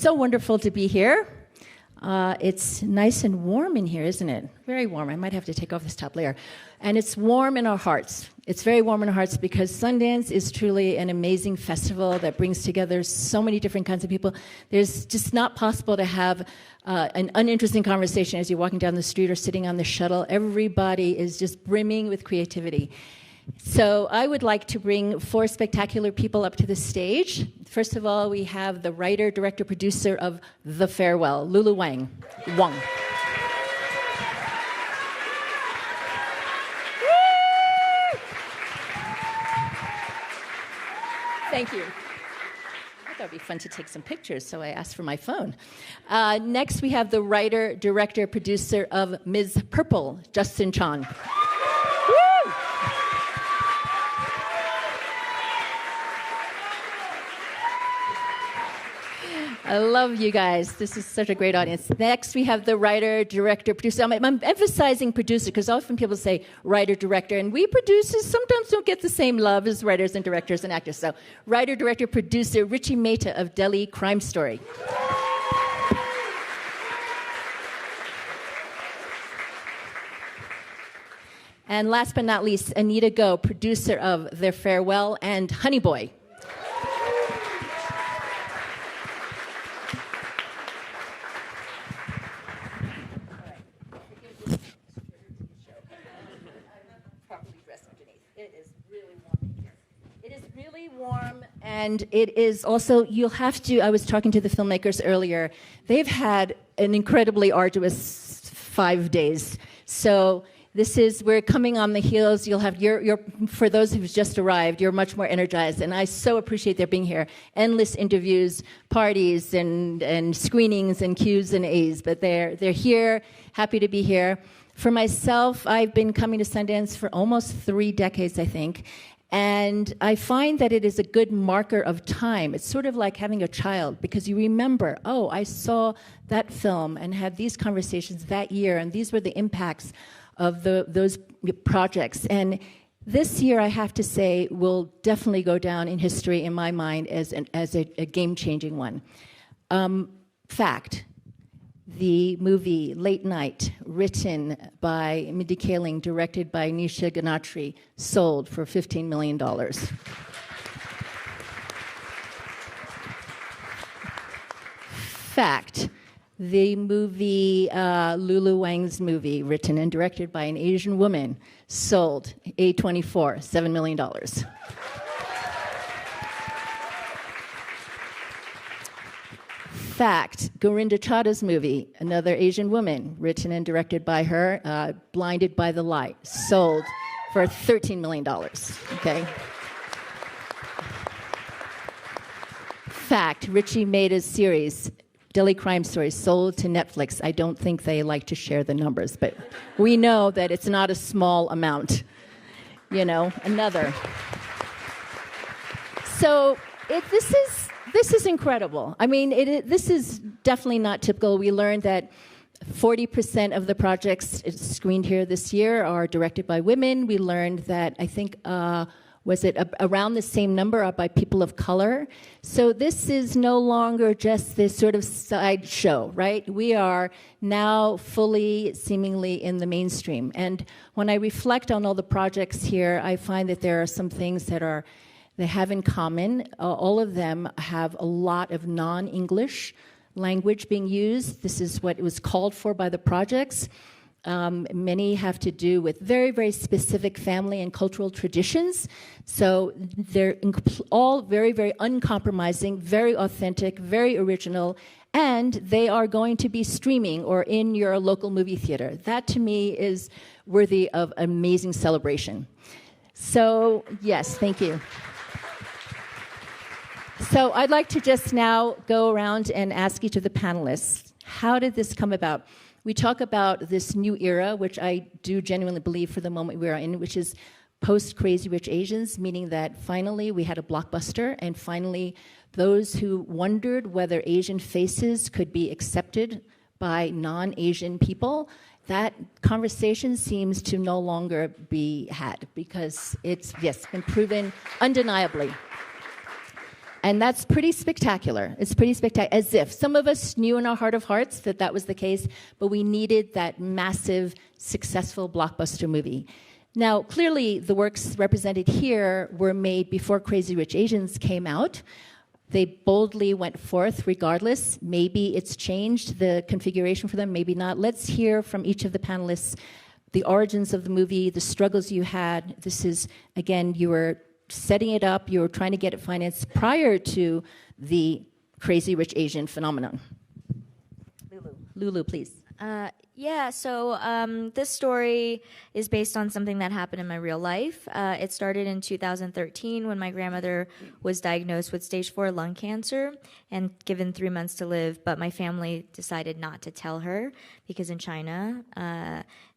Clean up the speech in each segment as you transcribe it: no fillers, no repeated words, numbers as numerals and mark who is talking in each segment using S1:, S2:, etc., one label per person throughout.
S1: So wonderful to be here. It's nice and warm in here, isn't it? Very warm. I might have to take off this top layer. And it's warm in our hearts. It's very warm in our hearts because Sundance is truly an amazing festival that brings together so many different kinds of people. There's just not possible to have an uninteresting conversation as you're walking down the street or sitting on the shuttle. Everybody is just brimming with creativity. So I would like to bring 4 spectacular people up to the stage. First of all, we have the writer, director, producer of The Farewell, Lulu Wang. Thank you. I thought it would be fun to take some pictures, so I asked for my phone. Next, we have the writer, director, producer of Ms. Purple, Justin Chon. I love you guys. This is such a great audience. Next, we have the writer, director, producer. I'm emphasizing producer because often people say writer, director, and we producers sometimes don't get the same love as writers and directors and actors. So, writer, director, producer, Richie Mehta of Delhi Crime Story. And last but not least, Anita Gou, producer of The Farewell and Honey Boy. And it is also, you'll have to, I was talking to the filmmakers earlier, they've had an incredibly arduous 5 days. So this is, we're coming on the heels, you'll have, for those who've just arrived, you're much more energized. And I so appreciate their being here. Endless interviews, parties, and screenings, and Qs and As. But they're here, happy to be here. For myself, I've been coming to Sundance for almost 3 decades, I think. And I find that it is a good marker of time. It's sort of like having a child because you remember, oh, I saw that film and had these conversations that year, and these were the impacts of those projects. And this year, I have to say, will definitely go down in history in my mind as a game-changing one. Fact. The movie Late Night, written by Mindy Kaling, directed by Nisha Ganatri, sold for $15 million. Fact, the movie, Lulu Wang's movie, written and directed by an Asian woman, sold A24, $7 million. Fact, Gorinda Chadha's movie, another Asian woman, written and directed by her, Blinded by the Light, sold for $13 million, okay? Fact, Richie Mehta's series, Delhi Crime Story, sold to Netflix. I don't think they like to share the numbers, but we know that it's not a small amount. You know, another. So this is incredible. I mean, this is definitely not typical. We learned that 40% of the projects screened here this year are directed by women. We learned that, I think, was it around the same number are by people of color? So this is no longer just this sort of sideshow, right? We are now fully, seemingly, in the mainstream. And when I reflect on all the projects here, I find that there are some things that they have in common. All of them have a lot of non-English language being used. This is what was called for by the projects. Many have to do with very, very specific family and cultural traditions. So they're all very, very uncompromising, very authentic, very original, and they are going to be streaming or in your local movie theater. That, to me, is worthy of amazing celebration. So, yes, thank you. So I'd like to just now go around and ask each of the panelists, how did this come about? We talk about this new era, which I do genuinely believe for the moment we are in, which is post-Crazy Rich Asians, meaning that finally we had a blockbuster, and finally those who wondered whether Asian faces could be accepted by non-Asian people, that conversation seems to no longer be had because it's, yes, been proven undeniably. And that's pretty spectacular. It's pretty spectacular, as if some of us knew in our heart of hearts that that was the case, but we needed that massive, successful blockbuster movie. Now, clearly, the works represented here were made before Crazy Rich Asians came out. They boldly went forth regardless. Maybe it's changed the configuration for them, maybe not. Let's hear from each of the panelists the origins of the movie, the struggles you had. This is, again, you were setting it up, you were trying to get it financed prior to the Crazy Rich Asian phenomenon. Lulu, please.
S2: This story is based on something that happened in my real life. It started in 2013 when my grandmother was diagnosed with stage 4 lung cancer and given 3 months to live, but my family decided not to tell her because in China,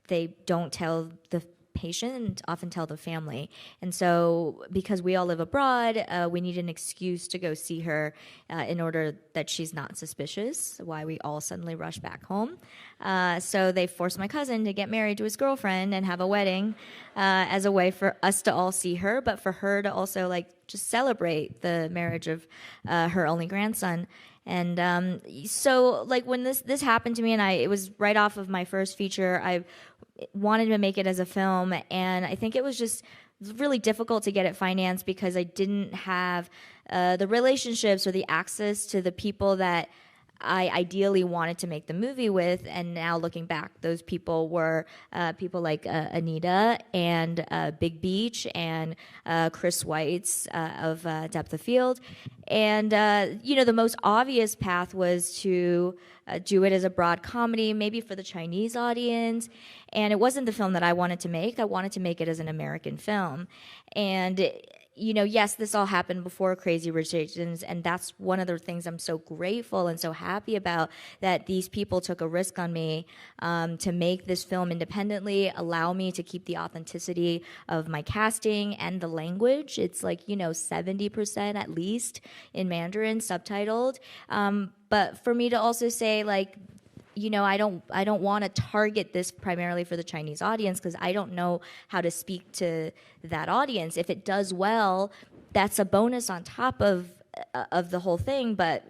S2: they don't tell the patient, often tell the family. And so because we all live abroad, we need an excuse to go see her in order that she's not suspicious, why we all suddenly rush back home. So they forced my cousin to get married to his girlfriend and have a wedding as a way for us to all see her, but for her to also just celebrate the marriage of her only grandson. And when this happened to me, and it was right off of my first feature, I wanted to make it as a film, and I think it was just really difficult to get it financed because I didn't have the relationships or the access to the people that I ideally wanted to make the movie with. And now looking back, those people were people like Anita and Big Beach and Chris Weitz of Depth of Field. And, the most obvious path was to do it as a broad comedy, maybe for the Chinese audience. And it wasn't the film that I wanted to make. I wanted to make it as an American film. And yes, this all happened before Crazy Rich Asians, and that's one of the things I'm so grateful and so happy about, that these people took a risk on me to make this film independently, allow me to keep the authenticity of my casting and the language. It's 70% at least in Mandarin, subtitled. But for me to also say, I don't want to target this primarily for the Chinese audience because I don't know how to speak to that audience. If it does well, that's a bonus on top of the whole thing. But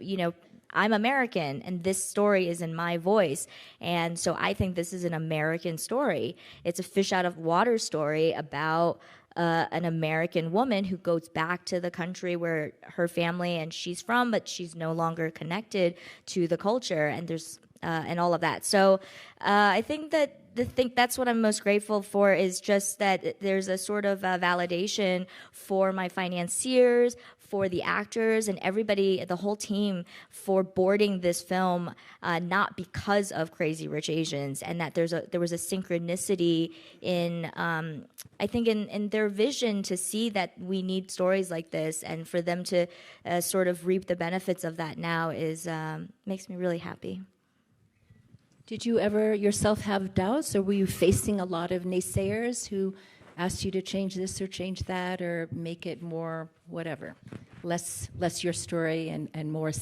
S2: I'm American, and this story is in my voice, and so I think this is an American story. It's a fish out of water story about an American woman who goes back to the country where her family and she's from, but she's no longer connected to the culture, and there's and all of that. So I think that that's what I'm most grateful for, is just that there's a sort of validation for my financiers, for the actors, and everybody, the whole team, for boarding this film, not because of Crazy Rich Asians, and that there was a synchronicity in, I think, in their vision to see that we need stories like this, and for them to sort of reap the benefits of that now makes me really happy.
S1: Did you ever yourself have doubts, or were you facing a lot of naysayers who asked you to change this or change that or make it more whatever, less your story and more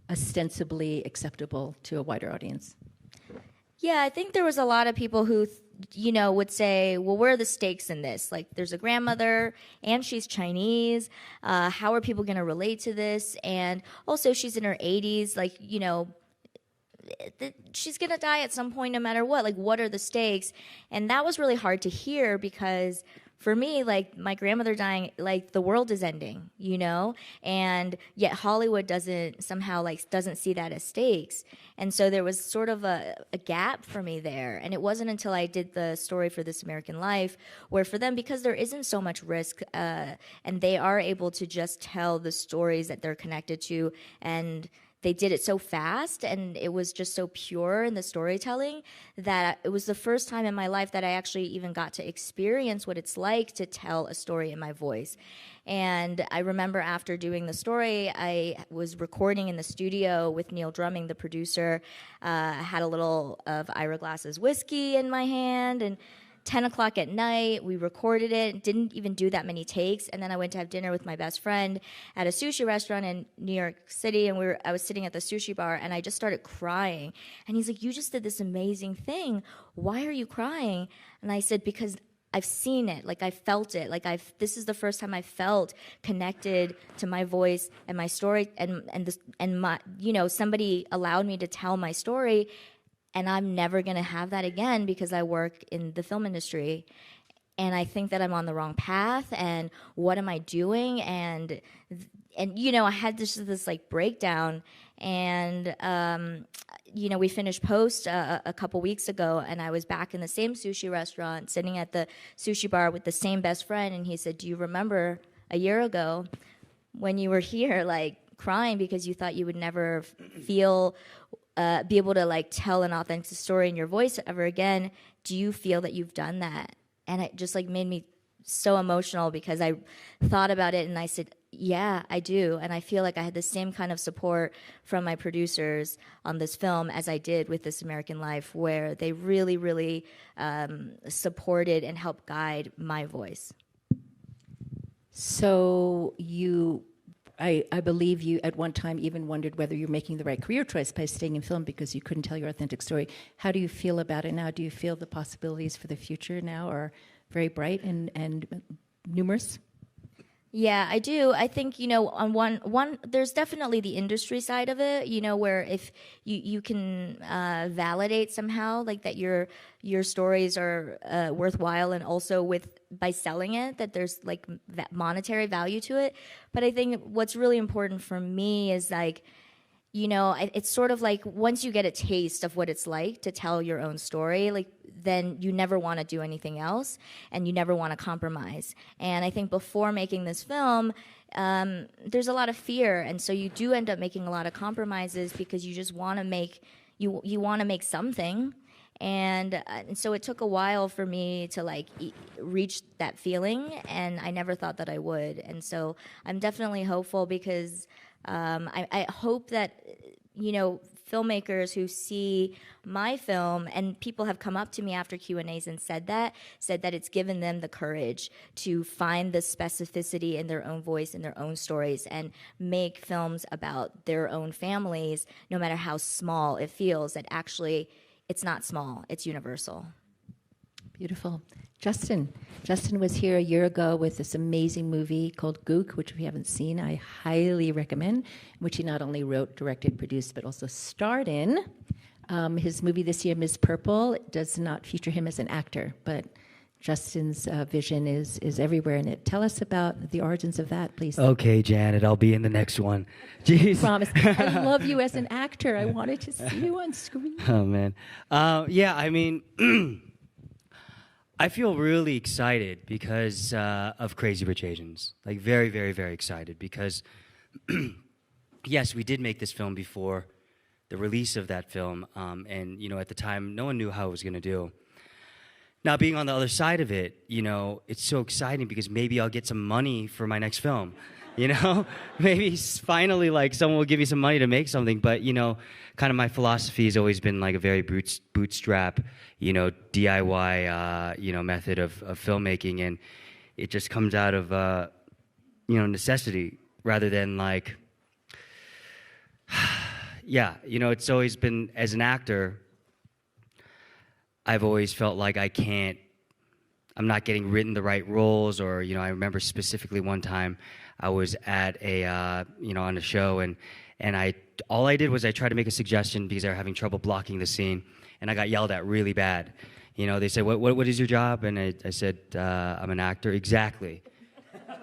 S1: ostensibly acceptable to a wider audience?
S2: Yeah, I think there was a lot of people who would say, well, where are the stakes in this? There's a grandmother, and she's Chinese. How are people going to relate to this? And also, she's in her 80s. She's gonna die at some point no matter what. What are the stakes? And that was really hard to hear because for me, my grandmother dying, the world is ending, and yet Hollywood doesn't see that as stakes. And so there was sort of a gap for me there. And it wasn't until I did the story for This American Life where for them, because there isn't so much risk, and they are able to just tell the stories that they're connected to, and they did it so fast, and it was just so pure in the storytelling that it was the first time in my life that I actually even got to experience what it's like to tell a story in my voice. And I remember after doing the story, I was recording in the studio with Neil Drumming, the producer. I had a little of Ira Glass's whiskey in my hand, and 10 o'clock at night, we recorded it, didn't even do that many takes, and then I went to have dinner with my best friend at a sushi restaurant in New York City, and I was sitting at the sushi bar, and I just started crying. And he's like, you just did this amazing thing. Why are you crying? And I said, because I've seen it, like I felt it, like this is the first time I felt connected to my voice and my story, and my, somebody allowed me to tell my story, and I'm never gonna have that again because I work in the film industry. And I think that I'm on the wrong path, and what am I doing? And I had this like breakdown, and we finished post a couple weeks ago, and I was back in the same sushi restaurant, sitting at the sushi bar with the same best friend, and he said, "Do you remember a year ago when you were here, like crying because you thought you would never feel, be able to like tell an authentic story in your voice ever again? Do you feel that you've done that?" And it just like made me so emotional because I thought about it and I said, yeah, I do. And I feel like I had the same kind of support from my producers on this film as I did with This American Life, where they really, really supported and helped guide my voice.
S1: So I believe you at one time even wondered whether you're making the right career choice by staying in film because you couldn't tell your authentic story. How do you feel about it now? Do you feel the possibilities for the future now are very bright and numerous?
S2: Yeah, I do. I think, on one there's definitely the industry side of it, where if you can validate somehow, like that your stories are worthwhile, and also by selling it, that there's like that monetary value to it. But I think what's really important for me is like, it's sort of like once you get a taste of what it's like to tell your own story, like then you never want to do anything else, and you never want to compromise. And I think before making this film, there's a lot of fear, and so you do end up making a lot of compromises because you just want to make you want to make something. And so it took a while for me to like reach that feeling, and I never thought that I would. And so I'm definitely hopeful because I hope that filmmakers who see my film, and people have come up to me after Q&As and said that it's given them the courage to find the specificity in their own voice, in their own stories, and make films about their own families, no matter how small it feels, that actually it's not small, it's universal.
S1: Beautiful. Justin was here a year ago with this amazing movie called Gook, which we haven't seen. I highly recommend, which he not only wrote, directed, produced, but also starred in. His movie this year, Ms. Purple, does not feature him as an actor, but Justin's vision is everywhere in it. Tell us about the origins of that, please.
S3: Okay, Janet, I'll be in the next one. Jeez.
S1: Promise. I love you as an actor. I wanted to see you on screen.
S3: Oh, man. Yeah, I mean, I feel really excited because of Crazy Rich Asians. Like, very, very, very excited because, yes, we did make this film before the release of that film, and, at the time, no one knew how it was going to do. Now, being on the other side of it, it's so exciting because maybe I'll get some money for my next film, Maybe finally, like, someone will give me some money to make something, but, kind of my philosophy has always been, like, a very bootstrap, DIY, method of filmmaking, and it just comes out of, necessity rather than, like, yeah, it's always been, as an actor, I've always felt like I'm not getting written the right roles, or, I remember specifically one time I was at on a show, and all I did was I tried to make a suggestion because they were having trouble blocking the scene, and I got yelled at really bad. They said, what is your job? And I said, I'm an actor. Exactly.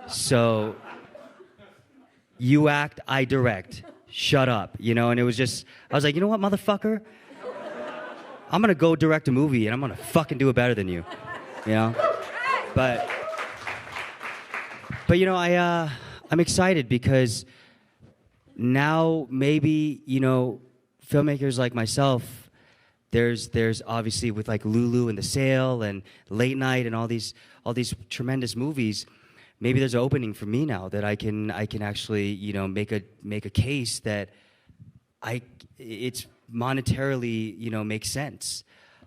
S3: So, you act, I direct. Shut up, and it was just, I was like, you know what, motherfucker? I'm gonna go direct a movie, and I'm gonna fucking do it better than you, But I'm excited because now maybe, filmmakers like myself, there's obviously with like Lulu and The Sale and Late Night and all these tremendous movies, maybe there's an opening for me now that I can actually, make a case that it's monetarily, makes sense.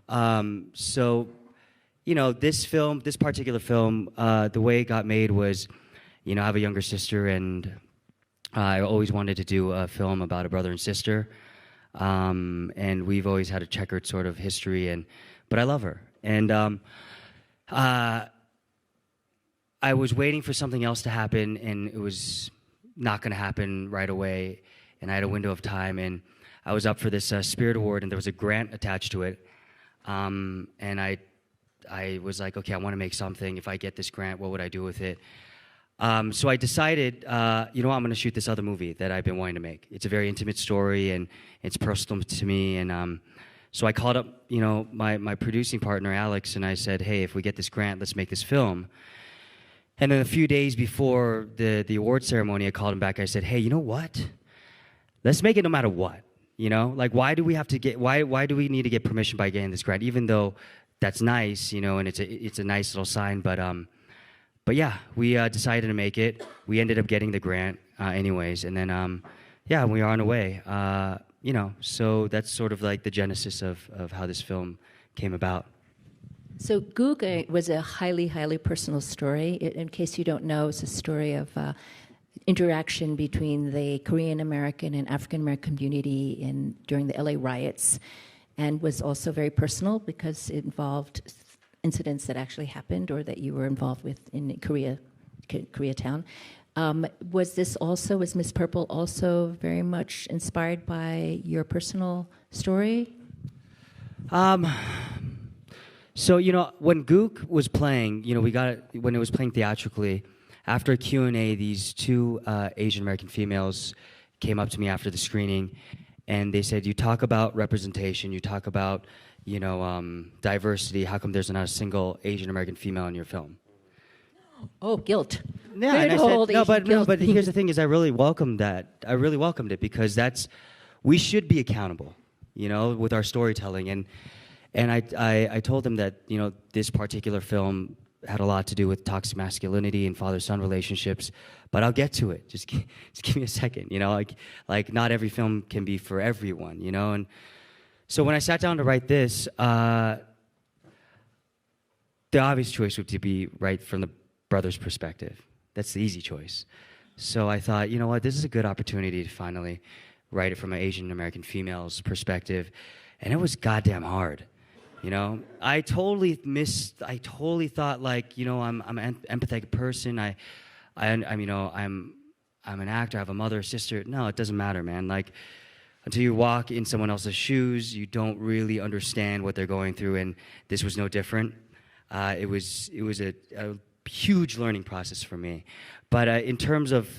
S3: So, this particular film, the way it got made was, I have a younger sister, and I always wanted to do a film about a brother and sister. And we've always had a checkered sort of history, but I love her. And I was waiting for something else to happen, and it was not going to happen right away. And I had a window of time, and I was up for this Spirit Award, and there was a grant attached to it. And I was like, okay, I want to make something. If I get this grant, what would I do with it? So I decided, you know what, I'm going to shoot this other movie that I've been wanting to make. It's a very intimate story, and it's personal to me. And so I called up, you know, my producing partner, Alex, and I said, hey, if we get this grant, let's make this film. And then a few days before the award ceremony, I called him back. I said, hey, you know what? Let's make it no matter what. You know, like, why do we have to get? Why do we need to get permission by getting this grant? Even though that's nice, you know, and it's a nice little sign. But yeah, we decided to make it. We ended up getting the grant, anyways, and then yeah, we are on the way. You know, so that's sort of like the genesis of how this film came about.
S1: So Gou was a highly, highly personal story. In case you don't know, it's a story of interaction between the Korean American and African American community during the LA riots, and was also very personal because it involved incidents that actually happened or that you were involved with in Koreatown. Was Miss Purple also very much inspired by your personal story?
S3: So, you know, when Gook was playing, you know, when it was playing theatrically, after a Q&A, these two Asian American females came up to me after the screening, and they said, you talk about representation, you talk about, you know, diversity, how come there's not a single Asian American female in your film?
S1: Oh, guilt.
S3: Yeah, and I said, no, but here's the thing is I really welcomed that. I really welcomed it because we should be accountable, you know, with our storytelling. And I told them that, you know, this particular film had a lot to do with toxic masculinity and father-son relationships, but I'll get to it. Just give me a second, you know, like not every film can be for everyone, you know. And so when I sat down to write this, the obvious choice would be right from the brother's perspective. That's the easy choice. So I thought, you know what, this is a good opportunity to finally write it from an Asian American female's perspective, and it was goddamn hard. You know, I totally thought, like, you know, I'm an empathetic person. I'm you know, I'm an actor. I have a mother, a sister. No, it doesn't matter, man. Like, until you walk in someone else's shoes, you don't really understand what they're going through. And this was no different. It was a huge learning process for me. But in terms of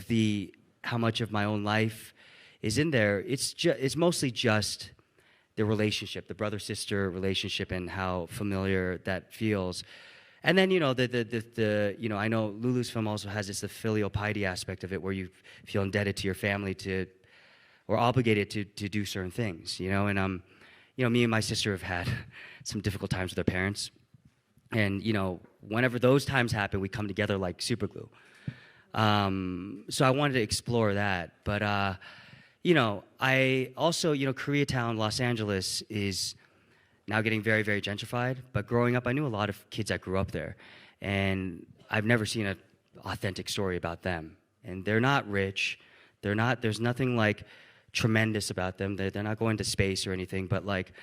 S3: how much of my own life is in there, it's mostly just the relationship, the brother-sister relationship, and how familiar that feels. And then, you know, you know, I know Lulu's film also has the filial piety aspect of it, where you feel indebted to your family or obligated to do certain things, you know. And you know, me and my sister have had some difficult times with our parents, and you know, whenever those times happen, we come together like super glue. So I wanted to explore that, but you know, I also, you know, Koreatown, Los Angeles is now getting very, very gentrified. But growing up, I knew a lot of kids that grew up there. And I've never seen an authentic story about them. And they're not rich. There's nothing, like, tremendous about them. They're not going to space or anything. But, like,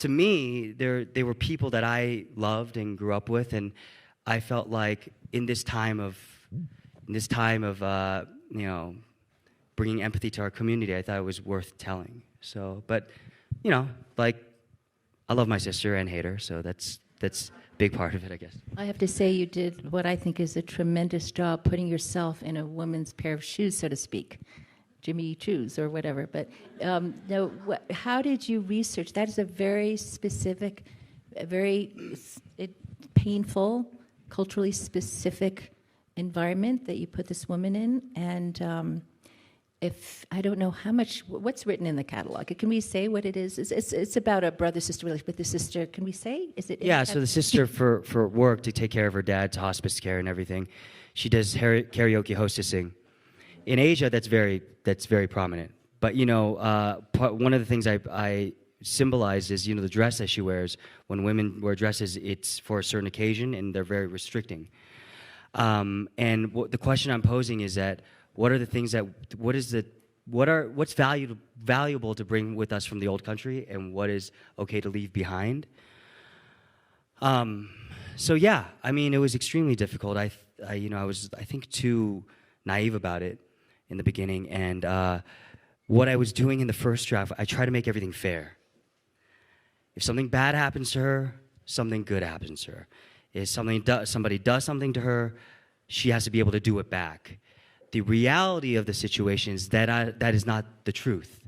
S3: to me, they were people that I loved and grew up with. And I felt like in this time of you know, bringing empathy to our community, I thought it was worth telling. So, but, you know, like, I love my sister and hate her, so that's a big part of it, I guess. I
S1: have to say you did what I think is a tremendous job putting yourself in a woman's pair of shoes, so to speak. Jimmy Choo's or whatever. But no, how did you research? That is a very specific, very painful, culturally specific environment that you put this woman in. And if I don't know what's written in the catalog. Can we say what it is? It's about a brother-sister relationship with the sister. Can we say? Is it?
S3: Yeah. So the sister, for work, to take care of her dad's hospice care and everything, she does karaoke hostessing. In Asia, that's very prominent. But you know, one of the things I symbolize is, you know, the dress that she wears. When women wear dresses, it's for a certain occasion, and they're very restricting. And the question I'm posing is that, what are the things what's valuable to bring with us from the old country, and what is okay to leave behind? So yeah, I mean, it was extremely difficult. I was, I think, too naive about it in the beginning. And what I was doing in the first draft, I try to make everything fair. If something bad happens to her, something good happens to her. If somebody does something to her, she has to be able to do it back. The reality of the situation is that that is not the truth.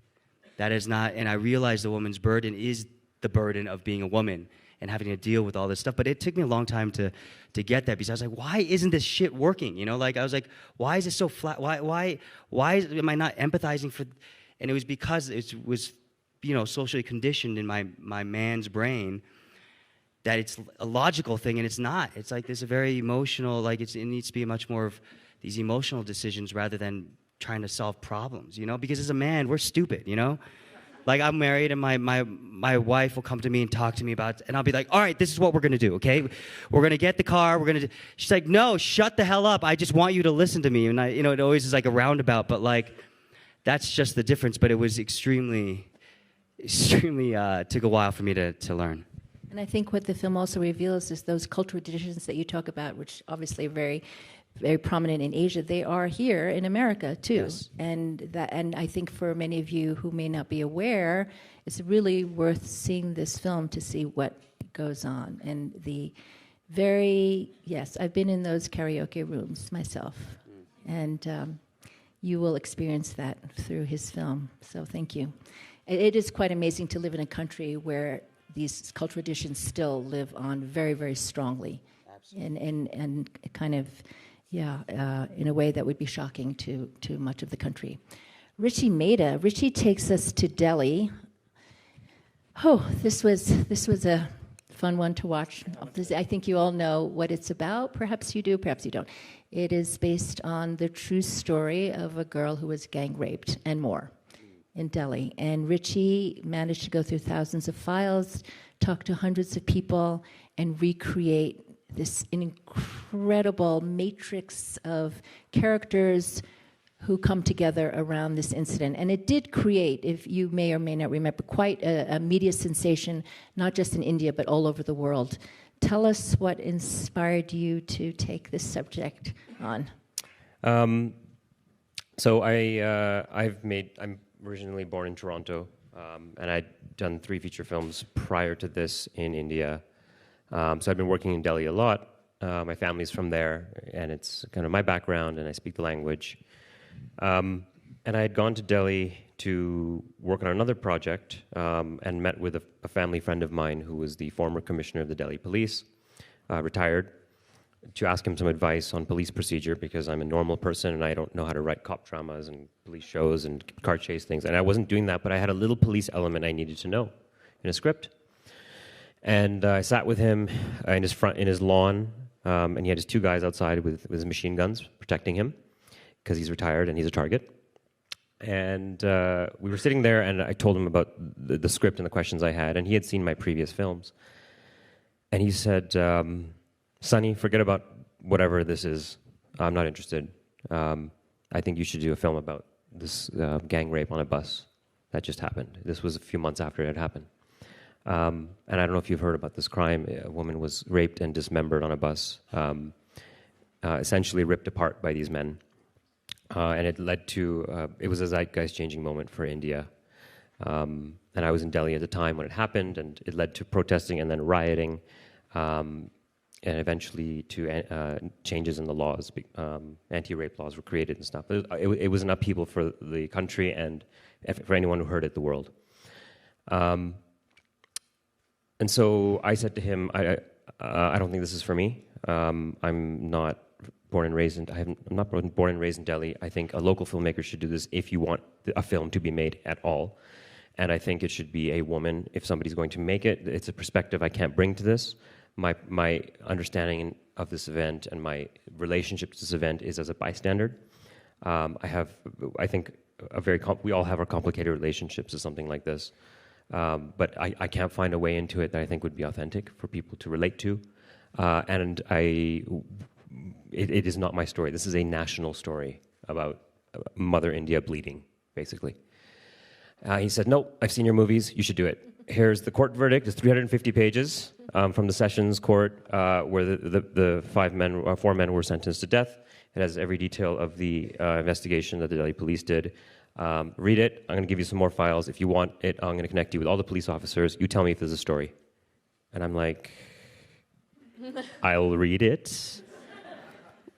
S3: That is not, and I realize the woman's burden is the burden of being a woman and having to deal with all this stuff. But it took me a long time to get that, because I was like, why isn't this shit working? You know, like I was like, why is it so flat? Why am I not empathizing for? And it was because it was, you know, socially conditioned in my man's brain that it's a logical thing, and it's not. It's like there's a very emotional, like it needs to be much more of these emotional decisions rather than trying to solve problems, you know? Because as a man, we're stupid, you know? Like I'm married, and my wife will come to me and talk to me about, and I'll be like, all right, this is what we're gonna do, okay? We're gonna get the car, she's like, no, shut the hell up. I just want you to listen to me. And I, you know, it always is like a roundabout, but like, that's just the difference. But it was extremely took a while for me to learn.
S1: And I think what the film also reveals is those cultural traditions that you talk about, which obviously are very, very prominent in Asia. They are here in America too,
S3: Yes.
S1: and I think for many of you who may not be aware, it's really worth seeing this film to see what goes on. And yes, I've been in those karaoke rooms myself, and you will experience that through his film. So thank you. It is quite amazing to live in a country where these cultural traditions still live on very, very strongly. Absolutely. And kind of, in a way that would be shocking to much of the country. Richie Mehta. Richie takes us to Delhi. Oh, this was a fun one to watch. I think you all know what it's about. Perhaps you do, perhaps you don't. It is based on the true story of a girl who was gang raped and more in Delhi. And Richie managed to go through thousands of files, talk to hundreds of people, and recreate this incredible matrix of characters who come together around this incident. And it did create, if you may or may not remember, quite a media sensation, not just in India, but all over the world. Tell us what inspired you to take this subject on.
S4: So I'm originally born in Toronto, and I'd done 3 feature films prior to this in India. So I've been working in Delhi a lot. My family's from there, and it's kind of my background, and I speak the language. And I had gone to Delhi to work on another project, and met with a family friend of mine who was the former commissioner of the Delhi police, retired, to ask him some advice on police procedure, because I'm a normal person and I don't know how to write cop dramas and police shows and car chase things. And I wasn't doing that, but I had a little police element I needed to know in a script. And I sat with him in his lawn, and he had his 2 guys outside with his machine guns protecting him, because he's retired and he's a target. And we were sitting there, and I told him about the script and the questions I had, and he had seen my previous films. And he said, Sonny, forget about whatever this is. I'm not interested. I think you should do a film about this gang rape on a bus that just happened. This was a few months after it had happened. And I don't know if you've heard about this crime. A woman was raped and dismembered on a bus, essentially ripped apart by these men. And it led to, it was a zeitgeist-changing moment for India. And I was in Delhi at the time when it happened, and it led to protesting and then rioting, and eventually to changes in the laws. Anti-rape laws were created and stuff. It was an upheaval for the country and for anyone who heard it, the world. And so I said to him, I don't think this is for me. I'm not born and raised in, I'm not born and raised in Delhi. I think a local filmmaker should do this if you want a film to be made at all. And I think it should be a woman. If somebody's going to make it, it's a perspective I can't bring to this. My understanding of this event and my relationship to this event is as a bystander. I think, we all have our complicated relationships to something like this. But I can't find a way into it that I think would be authentic for people to relate to. And it is not my story. This is a national story about Mother India bleeding, basically. He said, no, I've seen your movies. You should do it. Here's the court verdict. It's 350 pages. from the Sessions Court, where the four men were sentenced to death. It has every detail of the investigation that the Delhi police did. Read it. I'm going to give you some more files. If you want it, I'm going to connect you with all the police officers. You tell me if there's a story. And I'm like, I'll read it.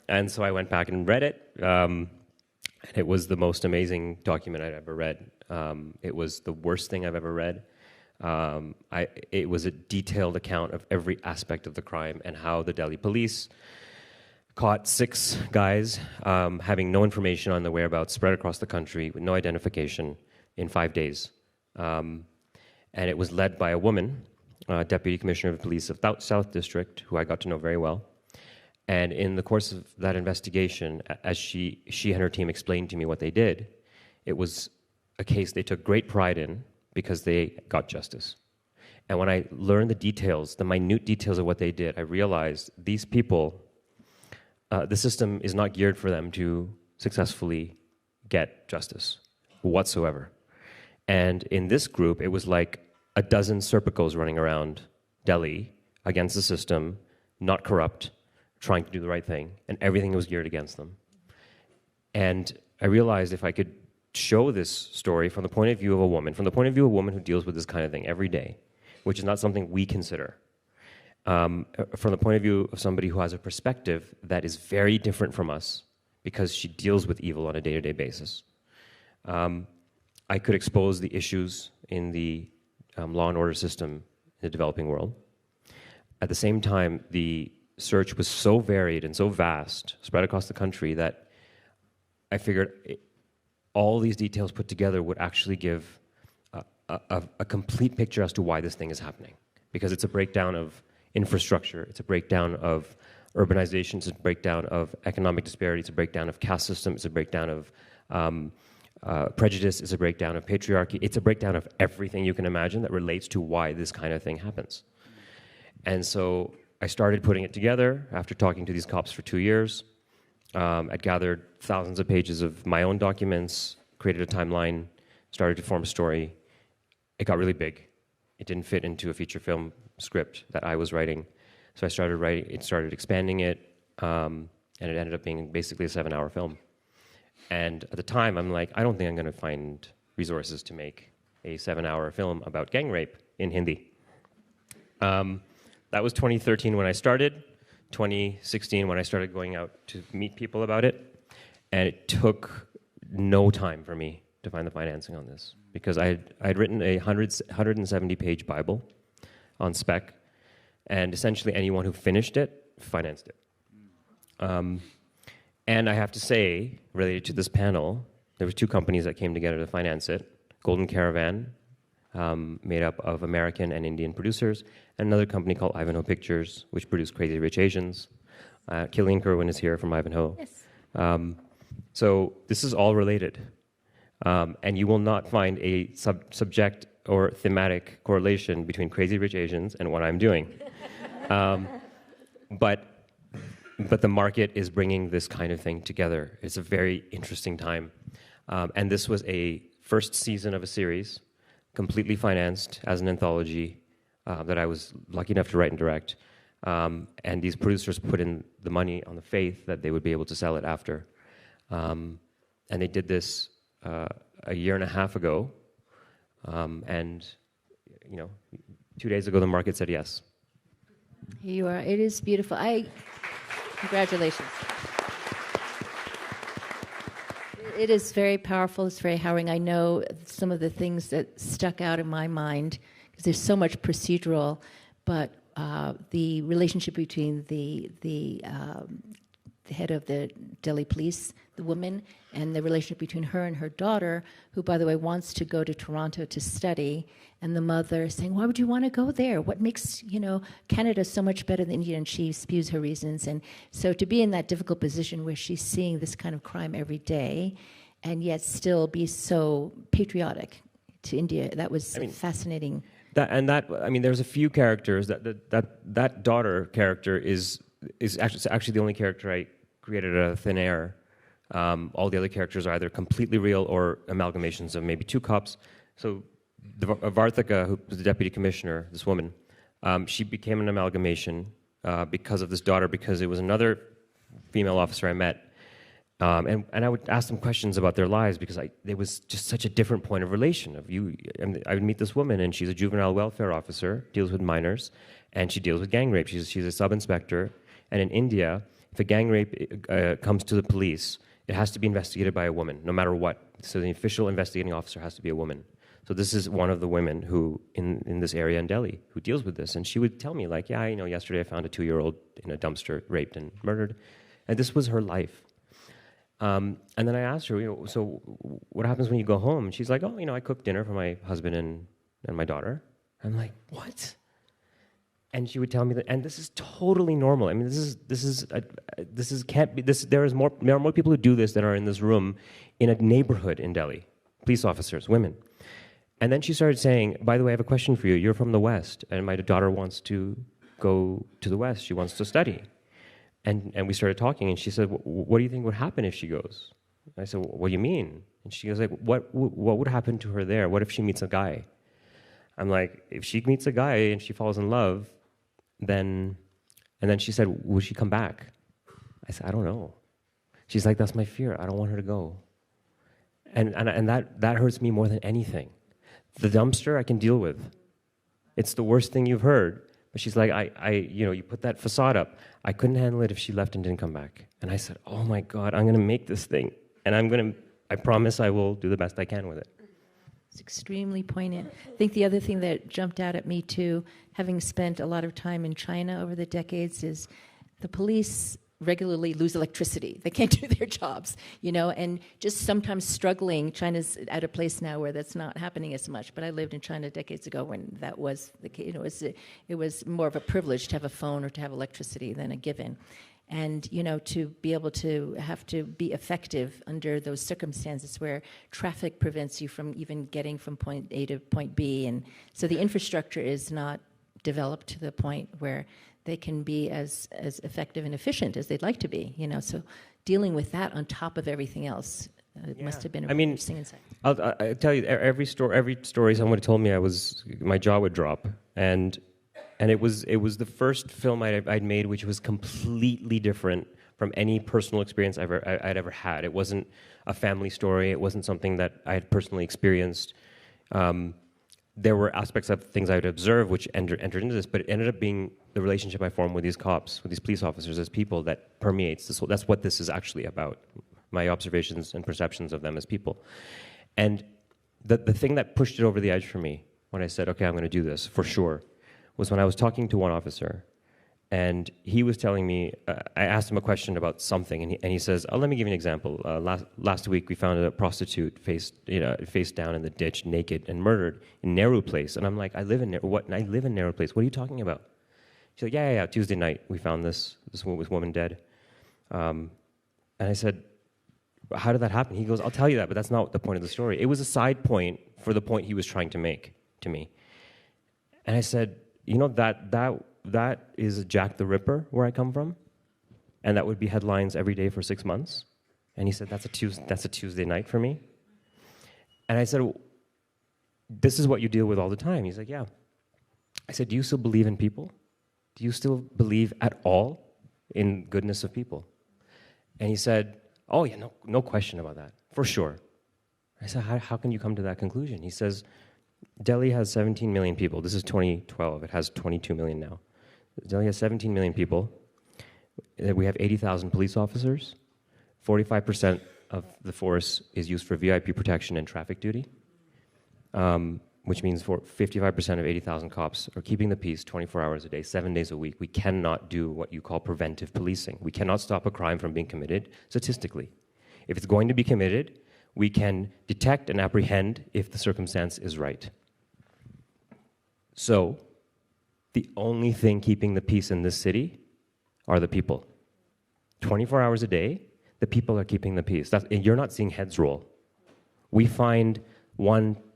S4: And so I went back and read it. And it was the most amazing document I'd ever read. It was the worst thing I've ever read. It was a detailed account of every aspect of the crime and how the Delhi police caught 6 guys having no information on their whereabouts, spread across the country with no identification in 5 days. And it was led by a woman, Deputy Commissioner of Police of South District, who I got to know very well. And in the course of that investigation, as she and her team explained to me what they did, it was a case they took great pride in because they got justice. And when I learned the details, the minute details of what they did, I realized these people, the system is not geared for them to successfully get justice whatsoever. And in this group, it was like a dozen Serpicos running around Delhi against the system, not corrupt, trying to do the right thing, and everything was geared against them. And I realized if I could show this story from the point of view of a woman, from the point of view of a woman who deals with this kind of thing every day, which is not something we consider, from the point of view of somebody who has a perspective that is very different from us because she deals with evil on a day-to-day basis, I could expose the issues in the law and order system in the developing world. At the same time, the search was so varied and so vast, spread across the country, that I figured all these details put together would actually give a complete picture as to why this thing is happening. Because it's a breakdown of infrastructure, it's a breakdown of urbanization, it's a breakdown of economic disparity, it's a breakdown of caste system, it's a breakdown of prejudice, it's a breakdown of patriarchy, it's a breakdown of everything you can imagine that relates to why this kind of thing happens. And so I started putting it together after talking to these cops for 2 years. I gathered thousands of pages of my own documents, created a timeline, started to form a story. It got really big. It didn't fit into a feature film script that I was writing. So I started writing, it started expanding it, and it ended up being basically a 7-hour film. And at the time, I'm like, I don't think I'm going to find resources to make a 7-hour film about gang rape in Hindi. That was 2013 when I started, 2016 when I started going out to meet people about it, and it took no time for me to find the financing on this because I'd written a 170-page Bible on spec, and essentially anyone who finished it financed it. And I have to say, related to this panel, there were 2 companies that came together to finance it. Golden Caravan, made up of American and Indian producers, and another company called Ivanhoe Pictures, which produced Crazy Rich Asians. Killian Kerwin is here from Ivanhoe.
S1: Yes.
S4: So this is all related. And you will not find a subject or thematic correlation between Crazy Rich Asians and what I'm doing. But the market is bringing this kind of thing together. It's a very interesting time. And this was a first season of a series, completely financed as an anthology that I was lucky enough to write and direct. And these producers put in the money on the faith that they would be able to sell it after. And they did this a year and a half ago. And, 2 days ago, the market said yes.
S1: Here you are. It is beautiful. Congratulations. It is very powerful. It's very harrowing. I know some of the things that stuck out in my mind because there's so much procedural, but the relationship between the head of the Delhi police, the woman, and the relationship between her and her daughter, who, by the way, wants to go to Toronto to study, and the mother saying, why would you want to go there? What makes, Canada so much better than India? And she spews her reasons. And so to be in that difficult position where she's seeing this kind of crime every day and yet still be so patriotic to India, that was fascinating.
S4: There's a few characters. That daughter character is actually the only character I created out of thin air. All the other characters are either completely real or amalgamations of maybe 2 cops. So Varthika, who was the deputy commissioner, this woman, She became an amalgamation because of this daughter, because it was another female officer I met. And I would ask them questions about their lives because it was just such a different point of relation. I would meet this woman, and she's a juvenile welfare officer, deals with minors, and she deals with gang rape. She's a sub-inspector. And in India, if a gang rape comes to the police, it has to be investigated by a woman, no matter what. So the official investigating officer has to be a woman. So this is one of the women who, in this area in Delhi, who deals with this. And she would tell me, like, yeah, yesterday I found a 2-year-old in a dumpster, raped and murdered. And this was her life. And then I asked her, so what happens when you go home? And she's like, I cook dinner for my husband and my daughter. I'm like, what? And she would tell me that, and this is totally normal. I mean, there are more people who do this than are in this room in a neighborhood in Delhi. Police officers, women. And then she started saying, by the way, I have a question for you. You're from the West, and my daughter wants to go to the West. She wants to study. And we started talking, and she said, what do you think would happen if she goes? I said, what do you mean? And she goes, like, what would happen to her there? What if she meets a guy? I'm like, if she meets a guy and she falls in love, then... And then she said, would she come back? I said, I don't know. She's like, that's my fear. I don't want her to go. And that hurts me more than anything. The dumpster I can deal with. It's the worst thing you've heard. But she's like, you put that facade up. I couldn't handle it if she left and didn't come back. And I said, oh my God, I'm going to make this thing. And I promise I will do the best I can with it.
S1: It's extremely poignant. I think the other thing that jumped out at me too, having spent a lot of time in China over the decades, is the police regularly lose electricity. They can't do their jobs, and just sometimes struggling. China's at a place now where that's not happening as much, but I lived in China decades ago when that was the case. It was more of a privilege to have a phone or to have electricity than a given. And, to be able to have to be effective under those circumstances where traffic prevents you from even getting from point A to point B. And so the infrastructure is not developed to the point where they can be as effective and efficient as they'd like to be, So dealing with that on top of everything else, it must have been a really interesting insight.
S4: I'll tell you, every story someone told me, my jaw would drop. And it was the first film I'd made which was completely different from any personal experience I'd ever had. It wasn't a family story. It wasn't something that I had personally experienced. There were aspects of things I would observe which entered into this, but it ended up being the relationship I formed with these cops, with these police officers as people that permeates this. That's what this is actually about, my observations and perceptions of them as people. And the thing that pushed it over the edge for me when I said, okay, I'm going to do this for sure, was when I was talking to one officer, and he was telling me, I asked him a question about something, and he says, let me give you an example. Last week we found a prostitute face down in the ditch, naked and murdered in Nehru Place. And I'm like, I live in Nehru Place. What are you talking about? She's like, yeah. Tuesday night we found this woman dead. And I said, how did that happen? He goes, I'll tell you that, but that's not the point of the story. It was a side point for the point he was trying to make to me. And I said, that is Jack the Ripper, where I come from, and that would be headlines every day for 6 months. And he said, that's a Tuesday night for me. And I said, this is what you deal with all the time. He's like, yeah. I said, do you still believe in people? Do you still believe at all in goodness of people? And he said, oh yeah, no question about that, for sure. I said, how can you come to that conclusion? He says, Delhi has 17 million people. This is 2012. It has 22 million now. Delhi has 17 million people. We have 80,000 police officers. 45% of the force is used for VIP protection and traffic duty, which means for 55% of 80,000 cops are keeping the peace 24 hours a day, 7 days a week. We cannot do what you call preventive policing. We cannot stop a crime from being committed statistically. If it's going to be committed, we can detect and apprehend if the circumstance is right. So, the only thing keeping the peace in this city are the people. 24 hours a day, the people are keeping the peace. You're not seeing heads roll. We find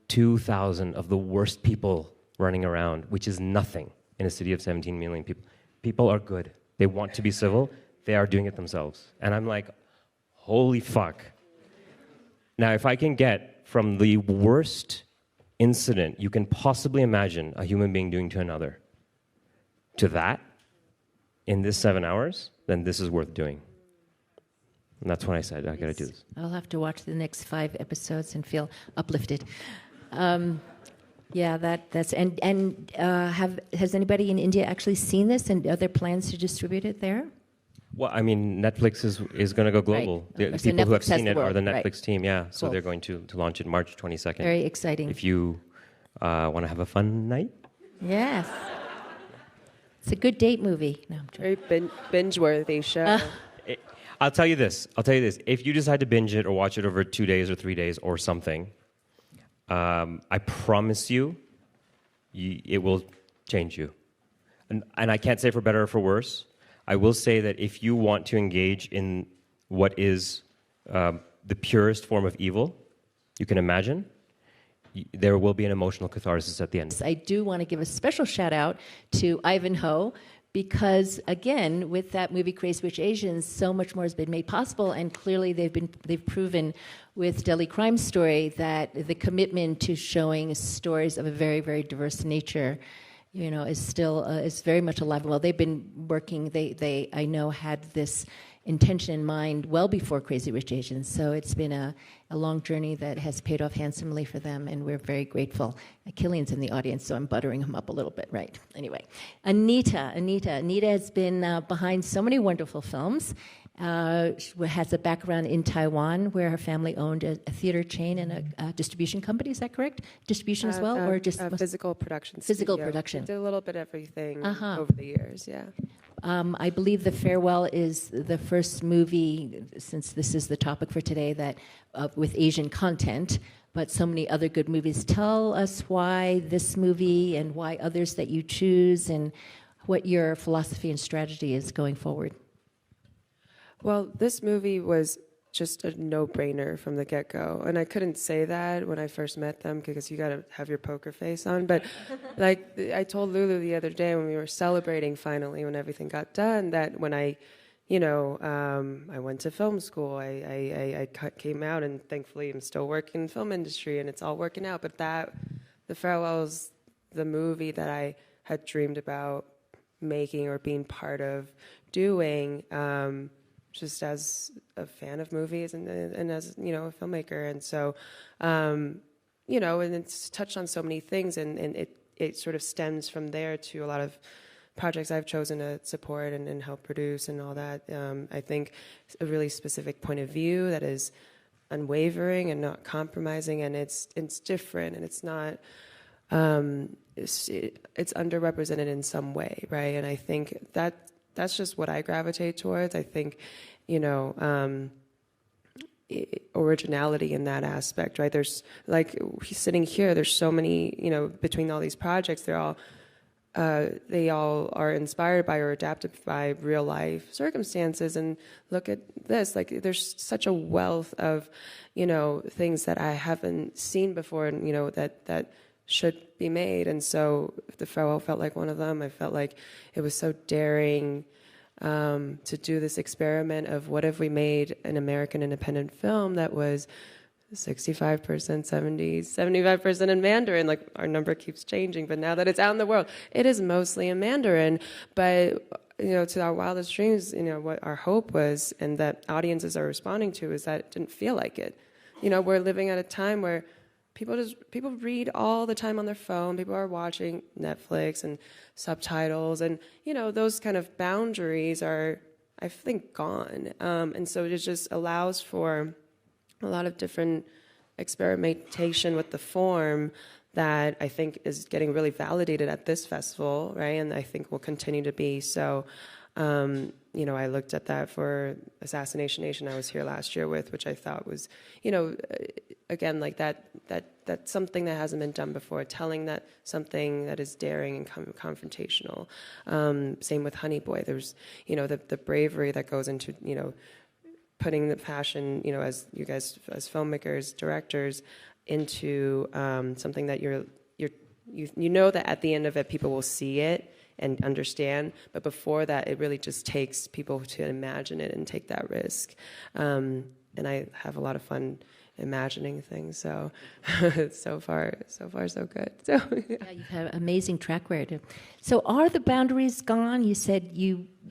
S4: 2,000 of the worst people running around, which is nothing in a city of 17 million people. People are good. They want to be civil. They are doing it themselves. And I'm like, holy fuck. Now, if I can get from the worst incident you can possibly imagine a human being doing to another, to that in this 7 hours, then this is worth doing. And that's when I said, I got to do this.
S1: I'll have to watch the next 5 episodes and feel uplifted. Yeah, that's has anybody in India actually seen this, and are there plans to distribute it there?
S4: Well, I mean, Netflix is going to go global.
S1: Right.
S4: The
S1: So
S4: people who have
S1: Netflix has
S4: seen
S1: the
S4: it are
S1: world,
S4: the
S1: right.
S4: Netflix team, yeah. So
S1: Cool.
S4: they're going to launch it March 22nd.
S1: Very exciting.
S4: If you want to have a fun night.
S1: Yes. It's a good date movie. No, I'm joking.
S5: Very binge-worthy show.
S4: I'll tell you this. If you decide to binge it or watch it over 2 days or 3 days or something, I promise you, it will change you. And I can't say for better or for worse. I will say that if you want to engage in what is the purest form of evil you can imagine, there will be an emotional catharsis at the end.
S1: I do want to give a special shout out to Ivanhoe, because again, with that movie Crazy Rich Asians, so much more has been made possible, and clearly they've proven with Delhi Crime Story that the commitment to showing stories of a very, very diverse nature, is still is very much alive. Well, they've been working. They I know had this intention in mind well before Crazy Rich Asians. So it's been a long journey that has paid off handsomely for them, and we're very grateful. Killian's in the audience, so I'm buttering him up a little bit, right? Anyway, Anita has been behind so many wonderful films. She has a background in Taiwan, where her family owned a theater chain and a distribution company. Is that correct? Distribution as well, or just
S5: physical production?
S1: Physical
S5: studio.
S1: production.
S5: We did a little bit of everything over the years. Yeah.
S1: I believe The Farewell is the first movie, since this is the topic for today, that with Asian content, but so many other good movies. Tell us why this movie and why others that you choose, and what your philosophy and strategy is going forward.
S5: Well, this movie was just a no-brainer from the get-go, and I couldn't say that when I first met them because you got to have your poker face on. But like I told Lulu the other day when we were celebrating finally when everything got done, that when I went to film school, I came out, and thankfully I'm still working in the film industry, and it's all working out. But The Farewell was the movie that I had dreamed about making or being part of doing. Just as a fan of movies and as a filmmaker, and so and it's touched on so many things, and it sort of stems from there to a lot of projects I've chosen to support and help produce and all that. I think a really specific point of view that is unwavering and not compromising, and it's different, and it's not it's underrepresented in some way, right? And I think that's just what I gravitate towards. I think, originality in that aspect, right? There's, like, sitting here, there's so many, between all these projects, they all are inspired by or adapted by real life circumstances. And look at this, like, there's such a wealth of, things that I haven't seen before, and, that should be made. And so The Farewell felt like one of them. I felt like it was so daring to do this experiment of what if we made an American independent film that was 65%, 75% in Mandarin. Like, our number keeps changing, but now that it's out in the world, it is mostly in Mandarin. But, to our wildest dreams, what our hope was, and that audiences are responding to, is that it didn't feel like it. We're living at a time where people read all the time on their phone. People are watching Netflix and subtitles, and those kind of boundaries are, I think, gone. And so it just allows for a lot of different experimentation with the form that I think is getting really validated at this festival, right? And I think will continue to be. So, I looked at that for Assassination Nation I was here last year with, which I thought was, again, like that's something that hasn't been done before, telling that something that is daring and confrontational. Same with Honey Boy. There's, the bravery that goes into, putting the passion, as you guys, as filmmakers, directors, into something that you that at the end of it, people will see it and understand, but before that, it really just takes people to imagine it and take that risk. And I have a lot of fun imagining things. So so far so good. So
S1: Yeah, you've had an amazing track record. So are the boundaries gone? You said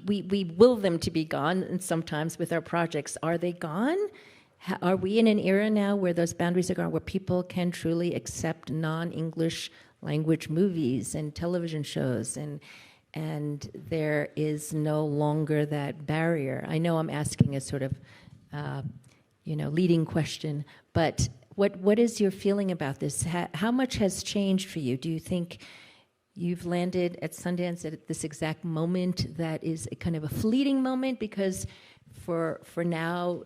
S1: we will them to be gone, and sometimes with our projects. Are they gone? Are we in an era now where those boundaries are gone, where people can truly accept non-English language movies and television shows, and there is no longer that barrier? I know I'm asking a sort of leading question, but what is your feeling about this? How much has changed for you? Do you think you've landed at Sundance at this exact moment that is a kind of a fleeting moment, because for now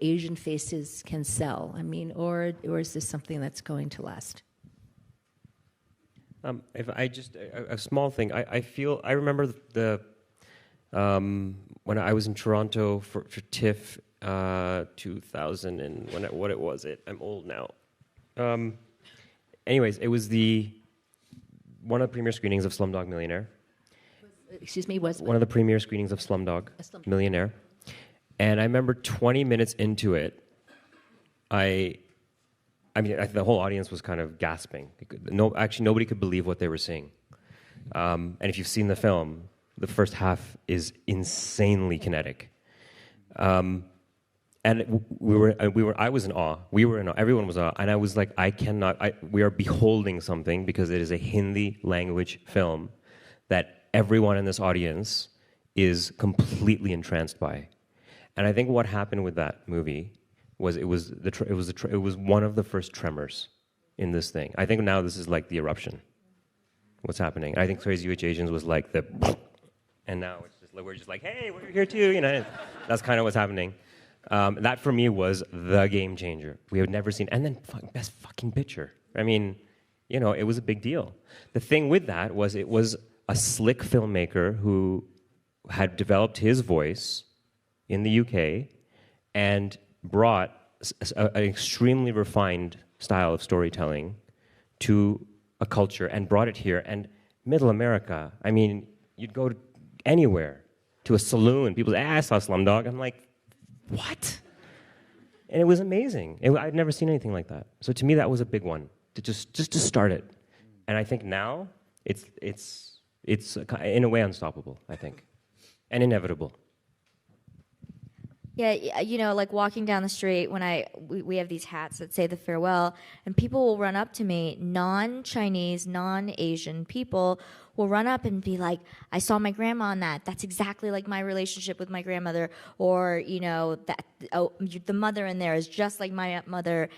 S1: Asian faces can sell? I mean, or is this something that's going to last?
S4: If I just a small thing, I remember the when I was in Toronto for TIFF 2000 and what it was. I'm old now. Anyways, it was one of the premiere screenings of Slumdog Millionaire.
S1: Excuse me, was
S4: one of the premiere screenings of Slumdog Millionaire. And I remember 20 minutes into it, I mean, the whole audience was kind of gasping. Actually, nobody could believe what they were seeing. And if you've seen the film, the first half is insanely kinetic. And I was in awe. We were in awe. Everyone was in awe. And I was like, we are beholding something, because it is a Hindi language film that everyone in this audience is completely entranced by. And I think what happened with that movie was it was one of the first tremors in this thing. I think now this is like the eruption. What's happening? I think Crazy Rich Asians was like the, and now it's just we're just like, hey, we're here too. That's kind of what's happening. That for me was the game changer. We had never seen, and then best fucking picture. I mean, it was a big deal. The thing with that was it was a slick filmmaker who had developed his voice in the UK and brought an extremely refined style of storytelling to a culture and brought it here. And Middle America, I mean, you'd go anywhere, to a saloon, people say, I saw Slumdog. I'm like, what? And it was amazing. I'd never seen anything like that. So to me, that was a big one, to just to start it. And I think now it's in a way unstoppable, I think, and inevitable.
S2: Yeah, like walking down the street when we have these hats that say the farewell, and people will run up to me, non-Chinese, non-Asian people will run up and be like, I saw my grandma on that. That's exactly like my relationship with my grandmother. Or, the mother in there is just like my mother.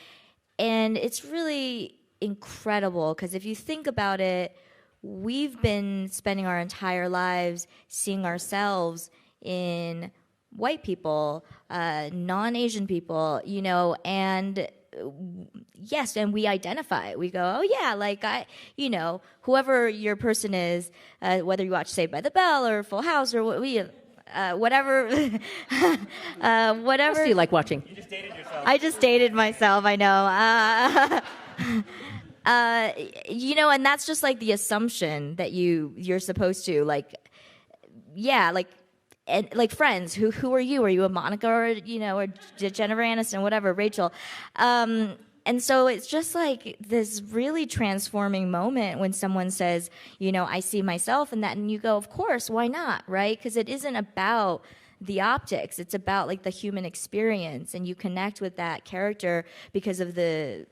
S2: And it's really incredible, because if you think about it, we've been spending our entire lives seeing ourselves in white people, non-Asian people, and yes, and we identify. We go, oh yeah, like whoever your person is, whether you watch Saved by the Bell or Full House or whatever, whatever.
S1: What else do you like watching?
S4: You just dated yourself.
S2: I just dated myself. I know. And that's just like the assumption that you're supposed to and like Friends, who are you? Are you a Monica or or Jennifer Aniston, whatever, Rachel? And so it's just like this really transforming moment when someone says, I see myself in that, and you go, of course, why not, right? Because it isn't about the optics; it's about like the human experience, and you connect with that character because of their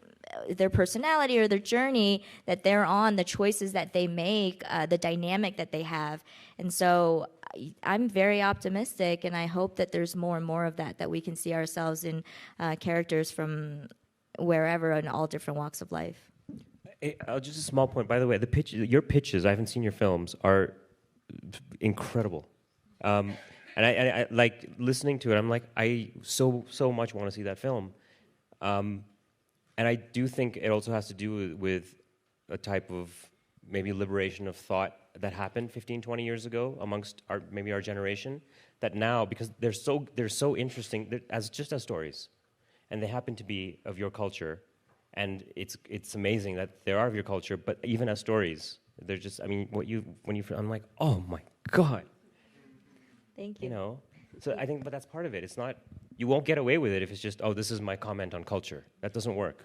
S2: personality or their journey that they're on, the choices that they make, the dynamic that they have. And so I'm very optimistic, and I hope that there's more and more of that we can see ourselves in characters from wherever in all different walks of life.
S4: Hey, just a small point, by the way, your pitches, I haven't seen your films, are incredible. And I like listening to it, I'm like, I so much want to see that film. And I do think it also has to do with a type of maybe liberation of thought that happened 15, 20 years ago amongst our generation, that now, because they're so interesting as stories, and they happen to be of your culture, and it's amazing that they are of your culture, but even as stories, they're just, I mean, I'm like, oh my God.
S2: Thank you.
S4: So I think, but that's part of it. It's not you won't get away with it if it's just, oh, this is my comment on culture. That doesn't work.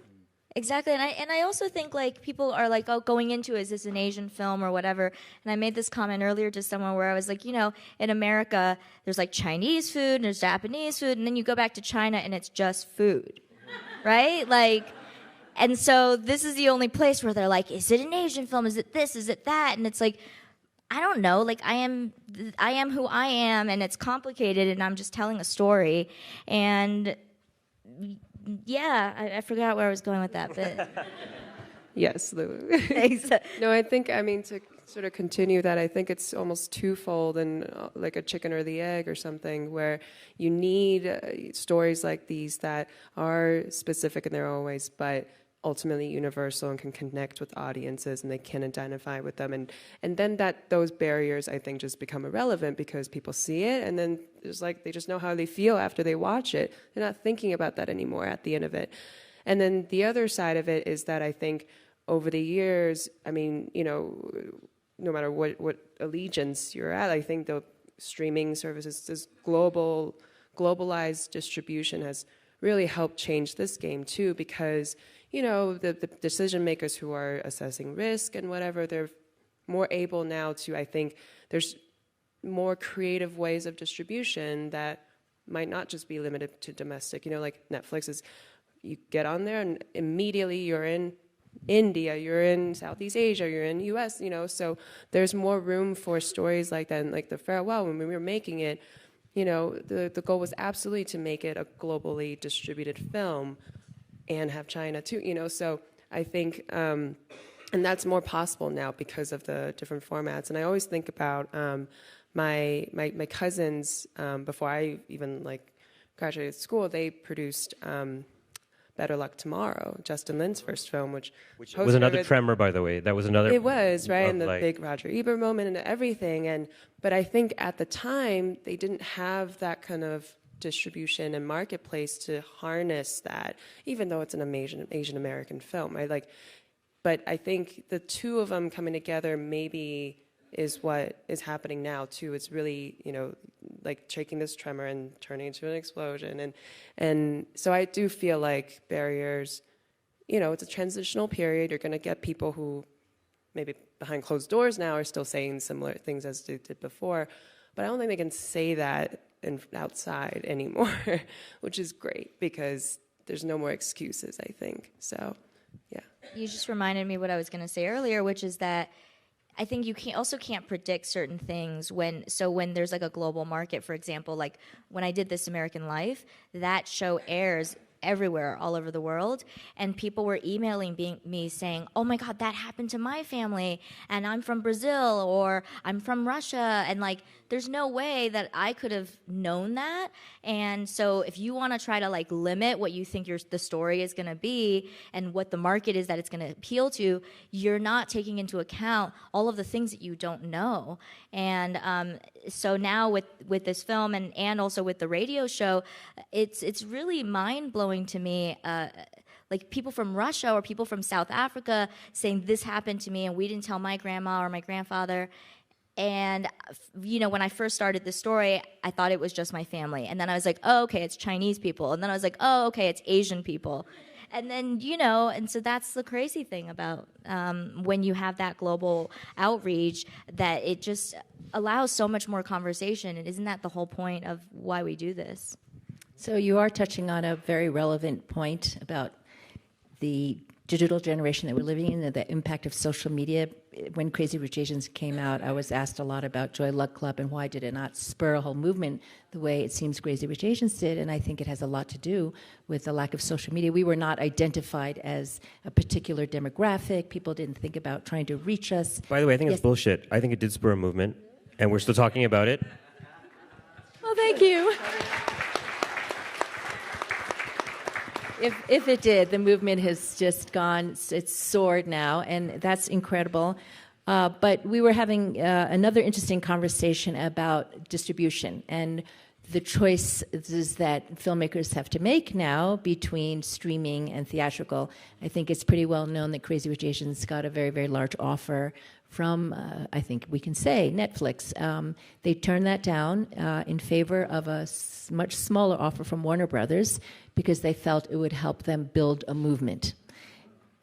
S2: Exactly, and I also think like people are like, oh, going into is this an Asian film or whatever? And I made this comment earlier to someone where I was like, in America there's like Chinese food and there's Japanese food, and then you go back to China and it's just food, right? Like, and so this is the only place where they're like, is it an Asian film? Is it this? Is it that? And it's like, I don't know. Like I am who I am, and it's complicated, and I'm just telling a story, and. Yeah, I forgot where I was going with that, but...
S5: Yes, Lulu. No, I think, to sort of continue that, I think it's almost twofold and like a chicken or the egg or something, where you need stories like these that are specific in their own ways, but ultimately universal and can connect with audiences and they can identify with them. And then those barriers, I think, just become irrelevant because people see it and then it's like they just know how they feel after they watch it. They're not thinking about that anymore at the end of it. And then the other side of it is that I think over the years, no matter what allegiance you're at, I think the streaming services, this globalized distribution has really helped change this game too, because the decision makers who are assessing risk and whatever, they're more able now to, I think, there's more creative ways of distribution that might not just be limited to domestic. Like Netflix is, you get on there and immediately you're in India, you're in Southeast Asia, you're in US, so there's more room for stories like that. And like The Farewell, when we were making it, the goal was absolutely to make it a globally distributed film and have China too, so I think, and that's more possible now because of the different formats. And I always think about my cousins, before I even graduated school, they produced Better Luck Tomorrow, Justin Lin's first film, which
S4: was another tremor, by the way. That was another.
S5: It was, right, and the big Roger Ebert moment and everything. But I think at the time they didn't have that kind of distribution and marketplace to harness that, even though it's an Asian American film, right? But I think the two of them coming together maybe is what is happening now too. It's really, taking this tremor and turning into an explosion. And so I do feel like barriers, it's a transitional period. You're going to get people who maybe behind closed doors now are still saying similar things as they did before, but I don't think they can say that outside anymore, which is great because there's no more excuses, I think. So, yeah.
S2: You just reminded me what I was going to say earlier, which is that I think you can't predict certain things when there's like a global market, for example, like when I did This American Life, that show airs everywhere, all over the world, and people were emailing me saying, oh my God, that happened to my family, and I'm from Brazil, or I'm from Russia, and there's no way that I could have known that. And so if you want to try to limit what you think the story is going to be and what the market is that it's going to appeal to, you're not taking into account all of the things that you don't know. And so now with this film and also with the radio show, it's really mind-blowing to me, people from Russia or people from South Africa saying this happened to me and we didn't tell my grandma or my grandfather. And, when I first started this story, I thought it was just my family. And then I was like, oh, okay, it's Chinese people. And then I was like, oh, okay, it's Asian people. And then, and so that's the crazy thing about when you have that global outreach, that it just allows so much more conversation. And isn't that the whole point of why we do this?
S1: So you are touching on a very relevant point about the digital generation that we're living in and the impact of social media. When Crazy Rich Asians came out, I was asked a lot about Joy Luck Club and why did it not spur a whole movement the way it seems Crazy Rich Asians did, and I think it has a lot to do with the lack of social media. We were not identified as a particular demographic. People didn't think about trying to reach us.
S4: By the way, I think it's bullshit. I think it did spur a movement, and we're still talking about it.
S1: Well, thank you. If it did, the movement has just gone, it's soared now, and that's incredible. But we were having another interesting conversation about distribution. And the choices that filmmakers have to make now between streaming and theatrical. I think it's pretty well known that Crazy Rich Asians got a very, very large offer from, I think we can say, Netflix. They turned that down in favor of a much smaller offer from Warner Brothers because they felt it would help them build a movement.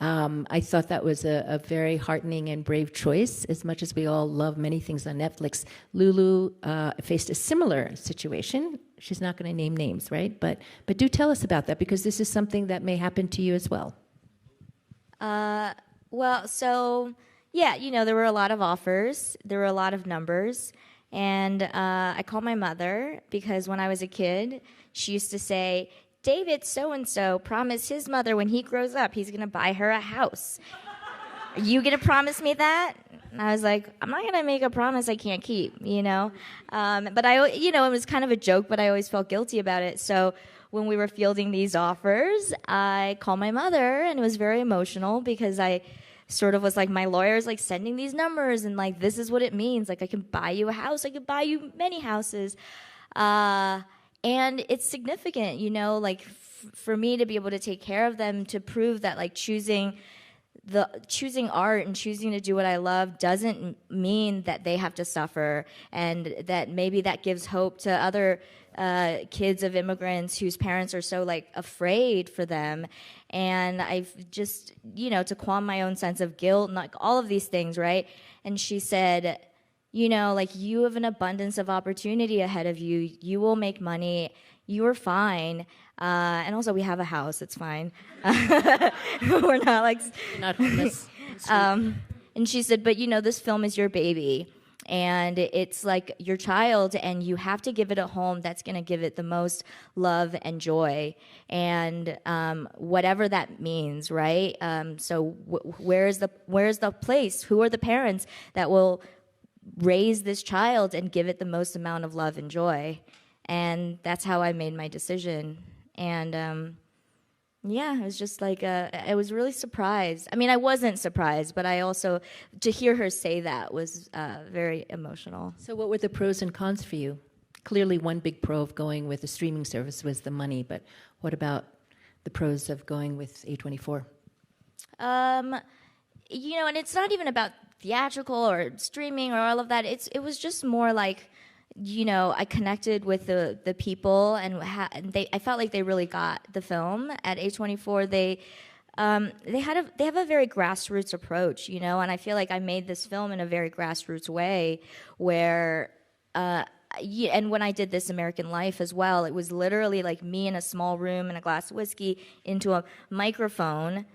S1: I thought that was a very heartening and brave choice. As much as we all love many things on Netflix, Lulu faced a similar situation. She's not going to name names, right? But do tell us about that, because this is something that may happen to you as well.
S2: Well, so, yeah, there were a lot of offers. There were a lot of numbers. And I called my mother because when I was a kid, she used to say, David so-and-so promised his mother when he grows up, he's going to buy her a house. Are you going to promise me that? And I was like, I'm not going to make a promise I can't keep, But it was kind of a joke, but I always felt guilty about it. So when we were fielding these offers, I called my mother, and it was very emotional because I sort of was like, my lawyer's like sending these numbers, and like, this is what it means. Like, I can buy you a house. I could buy you many houses. And it's significant, like for me to be able to take care of them, to prove that like choosing art and choosing to do what I love doesn't mean that they have to suffer, and that maybe that gives hope to other kids of immigrants whose parents are so like afraid for them. And I've just, to calm my own sense of guilt and like all of these things, right? And she said, like, you have an abundance of opportunity ahead of you. You will make money. You are fine. And also, we have a house. It's fine. We're not like...
S1: Not homeless.
S2: And she said, but, this film is your baby. And it's like your child, and you have to give it a home that's going to give it the most love and joy. And whatever that means, right? So where's the place? Who are the parents that will raise this child and give it the most amount of love and joy? And that's how I made my decision. And it was just like I was really surprised. I mean, I wasn't surprised, but I also, to hear her say that was very emotional.
S1: So what were the pros and cons for you? Clearly one big pro of going with a streaming service was the money, but what about the pros of going with A24?
S2: And it's not even about theatrical or streaming or all of that. It was just more like, I connected with the people, and I felt like they really got the film at A24. They have a very grassroots approach, and I feel like I made this film in a very grassroots way, where and when I did This American Life as well, it was literally like me in a small room and a glass of whiskey into a microphone,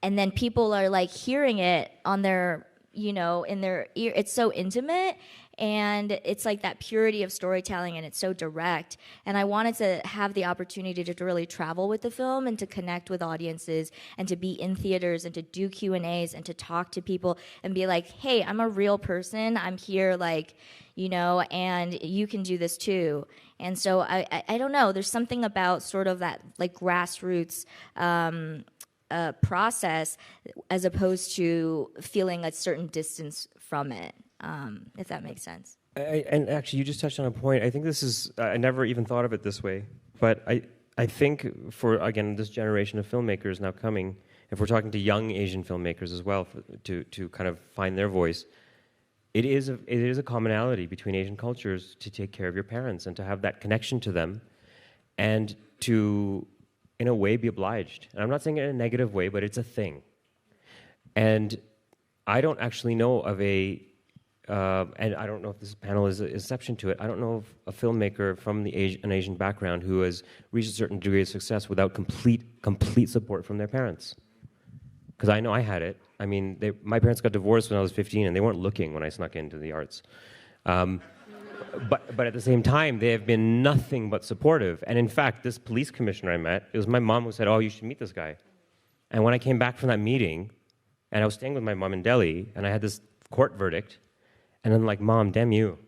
S2: and then people are like hearing it on their in their ear. It's so intimate, and it's like that purity of storytelling, and it's so direct. And I wanted to have the opportunity to really travel with the film and to connect with audiences and to be in theaters and to do Q&As and to talk to people and be like, hey, I'm a real person. I'm here, like, and you can do this too. And so I don't know. There's something about sort of that like grassroots process, as opposed to feeling a certain distance from it, if that makes sense.
S4: And actually, you just touched on a point. I think this is, I never even thought of it this way, but I think for, again, this generation of filmmakers now coming, if we're talking to young Asian filmmakers as well, to kind of find their voice, it is a commonality between Asian cultures to take care of your parents and to have that connection to them, and to, in a way, be obliged. And I'm not saying it in a negative way, but it's a thing. And I don't actually know of and I don't know if this panel is an exception to it, I don't know of a filmmaker from an Asian background who has reached a certain degree of success without complete support from their parents. Because I know I had it. I mean, my parents got divorced when I was 15, and they weren't looking when I snuck into the arts. But at the same time, they have been nothing but supportive. And in fact, this police commissioner I met, it was my mom who said, oh, you should meet this guy. And when I came back from that meeting, and I was staying with my mom in Delhi, and I had this court verdict, and I'm like, Mom, damn you.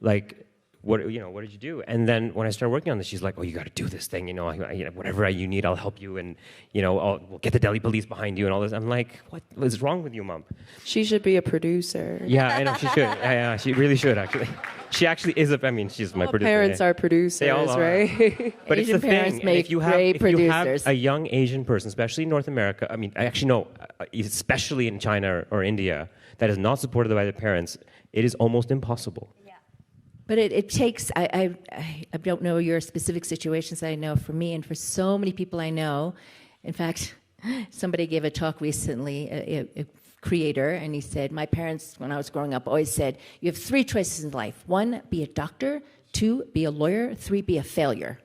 S4: Like, what did you do? And then when I started working on this, she's like, oh, you got to do this thing, whatever you need, I'll help you, and we'll get the Delhi police behind you and all this. I'm like, what is wrong with you, Mom?
S5: She should be a producer.
S4: Yeah, I know she should. Yeah, she really should actually. She actually is she's my producer.
S5: Parents are producers,
S4: They all are.
S5: right?
S4: But
S1: Asian
S4: it's the
S1: parents
S4: thing.
S1: make
S4: If you have
S1: great producers.
S4: a young Asian person, especially in North America, I mean, I actually know, especially in China or India, that is not supported by their parents, it is almost impossible.
S1: But it takes, I don't know your specific situations. I know for me and for so many people I know. In fact, somebody gave a talk recently, a creator, and he said, my parents, when I was growing up, always said, you have 3 choices in life. 1, be a doctor. 2, be a lawyer. 3, be a failure.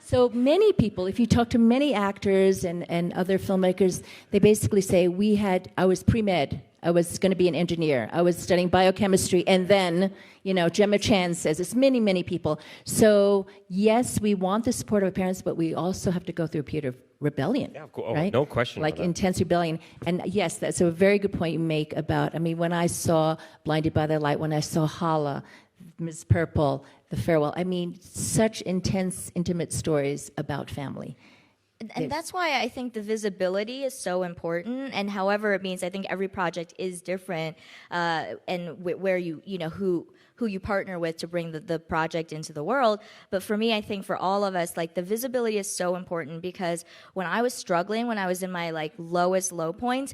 S1: So many people, if you talk to many actors and other filmmakers, they basically say, I was pre-med. I was going to be an engineer. I was studying biochemistry. And then, Gemma Chan says this, many, many people. So, yes, we want the support of our parents, but we also have to go through a period of rebellion.
S4: Yeah, of course.
S1: Right?
S4: No question.
S1: Like
S4: about that.
S1: intense rebellion. And yes, that's a very good point you make about, when I saw Blinded by the Light, when I saw Hala, Ms. Purple, The Farewell, such intense, intimate stories about family.
S2: And that's why I think the visibility is so important. And however it means, I think every project is different, and where who you partner with to bring the project into the world. But for me, I think for all of us, like the visibility is so important, because when I was struggling, when I was in my lowest low points,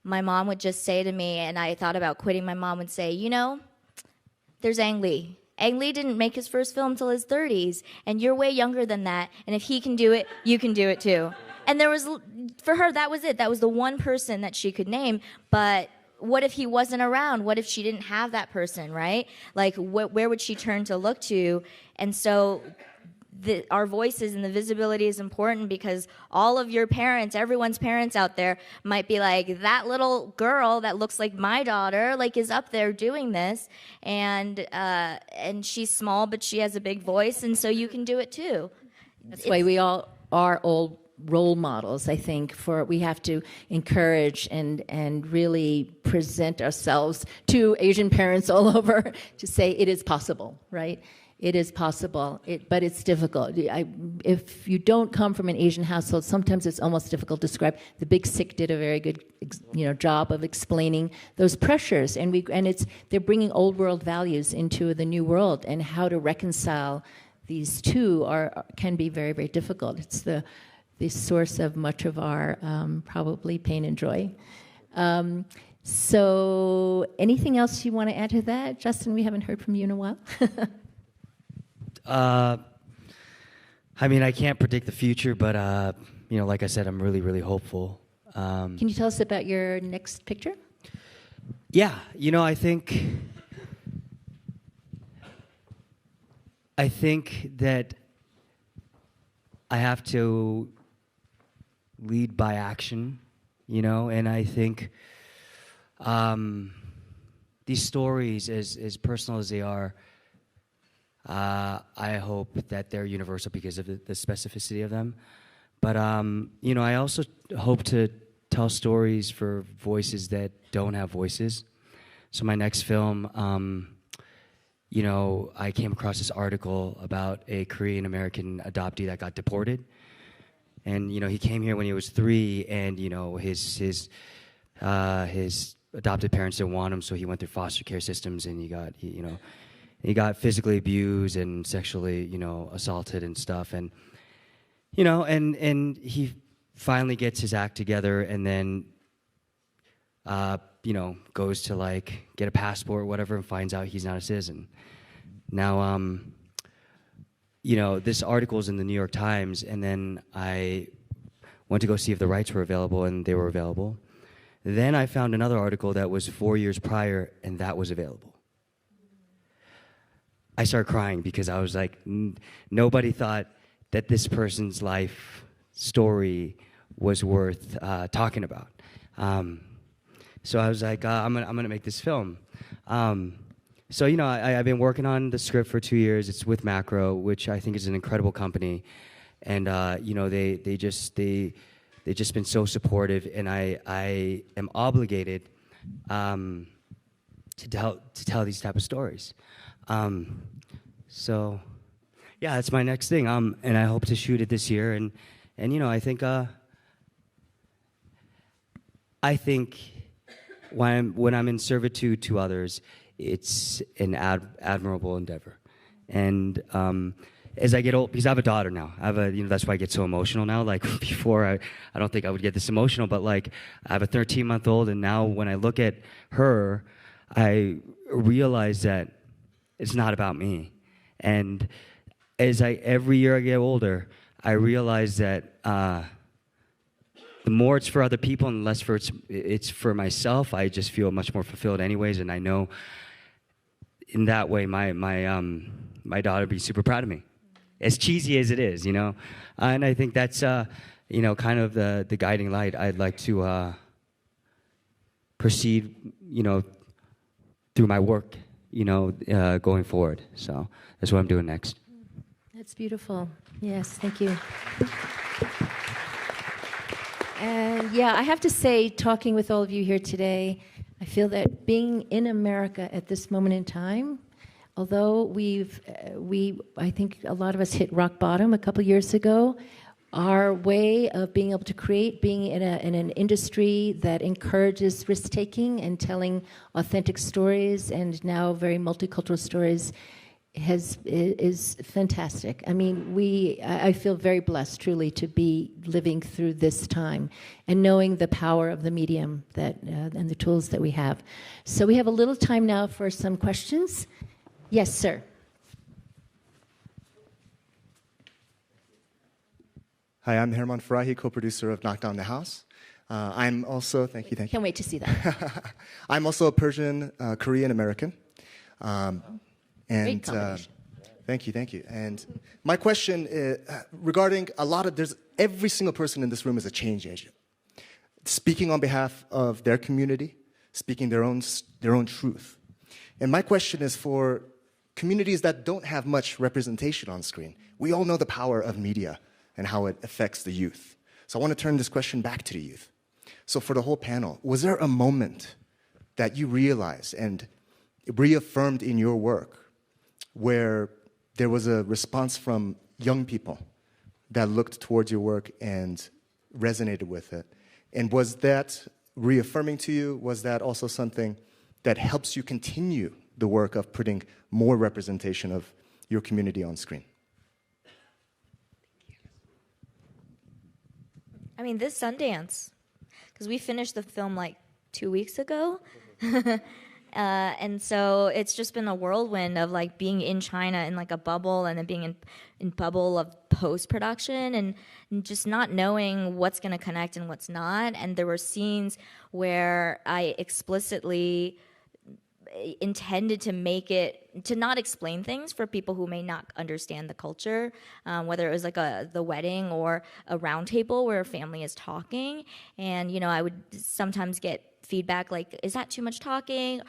S2: my mom would just say to me, and I thought about quitting, my mom would say, there's Ang Lee. Ang Lee didn't make his first film till his 30s, and you're way younger than that, and if he can do it, you can do it too. And for her, that was it. That was the one person that she could name, but what if he wasn't around? What if she didn't have that person, right? Like, where would she turn to look to? And so our voices and the visibility is important, because all of your parents, everyone's parents out there might be like, that little girl that looks like my daughter, is up there doing this, and she's small, but she has a big voice, and so you can do it too.
S1: That's why we all are all role models. I think we have to encourage and really present ourselves to Asian parents all over to say it is possible, right? It is possible, but it's difficult. If you don't come from an Asian household, sometimes it's almost difficult to describe. The Big Sick did a very good, job of explaining those pressures, and they're bringing old world values into the new world, and how to reconcile these two can be very, very difficult. It's the source of much of our probably pain and joy. So, anything else you want to add to that, Justin? We haven't heard from you in a while.
S3: I can't predict the future, but like I said, I'm really, really hopeful.
S1: Can you tell us about your next picture?
S3: Yeah, I think that I have to lead by action, and I think these stories, as personal as they are, I hope that they're universal because of the specificity of them. But, I also hope to tell stories for voices that don't have voices. So my next film, I came across this article about a Korean-American adoptee that got deported. And, he came here when he was 3, and, his adopted parents didn't want him, so he went through foster care systems, and he got physically abused and sexually, assaulted and stuff. And, and he finally gets his act together, and then, goes to get a passport or whatever, and finds out he's not a citizen. Now, this article is in the New York Times, and then I went to go see if the rights were available, and they were available. Then I found another article that was 4 years prior, and that was available. I started crying because I was like, nobody thought that this person's life story was worth talking about. So I was like, I'm gonna make this film. So I've been working on the script for 2 years. It's with Macro, which I think is an incredible company, and they just been so supportive, and I am obligated tell these type of stories. So, yeah, that's my next thing. And I hope to shoot it this year. And you know, I think when I'm in servitude to others, it's an admirable endeavor. And as I get old, because I have a daughter now, that's why I get so emotional now. Like before, I don't think I would get this emotional, but like I have a 13-month-old, and now when I look at her, I realize that it's not about me. And every year I get older, I realize that the more it's for other people and the less it's for myself, I just feel much more fulfilled anyways. And I know in that way, my daughter would be super proud of me, as cheesy as it is, you know. And I think that's you know, kind of the guiding light I'd like to proceed, you know, through my work, you know, going forward. So that's what I'm doing next.
S1: That's beautiful. Yes, thank you. And yeah, I have to say, talking with all of you here today, I feel that being in America at this moment in time, although I think a lot of us hit rock bottom a couple years ago, our way of being able to create, being in an industry that encourages risk-taking and telling authentic stories, and now very multicultural stories, is fantastic. I mean, I feel very blessed, truly, to be living through this time and knowing the power of the medium and the tools that we have. So we have a little time now for some questions. Yes, sir.
S6: Hi, I'm Herman Farahi, co-producer of Knock Down the House. I'm also, thank you.
S1: Can't wait to see that.
S6: I'm also a Persian, Korean American.
S1: Great combination.
S6: Thank you. And my question is regarding every single person in this room is a change agent, speaking on behalf of their community, speaking their own truth. And my question is for communities that don't have much representation on screen. We all know the power of media and how it affects the youth. So I want to turn this question back to the youth. So for the whole panel, was there a moment that you realized and reaffirmed in your work where there was a response from young people that looked towards your work and resonated with it? And was that reaffirming to you? Was that also something that helps you continue the work of putting more representation of your community on screen?
S2: I mean, this Sundance, because we finished the film like 2 weeks ago. And so it's just been a whirlwind of like being in China in like a bubble, and then being in bubble of post-production, and just not knowing what's going to connect and what's not. And there were scenes where I explicitly intended to not explain things for people who may not understand the culture, whether it was like the wedding or a round table where a family is talking. And, you know, I would sometimes get feedback like, is that too much talking?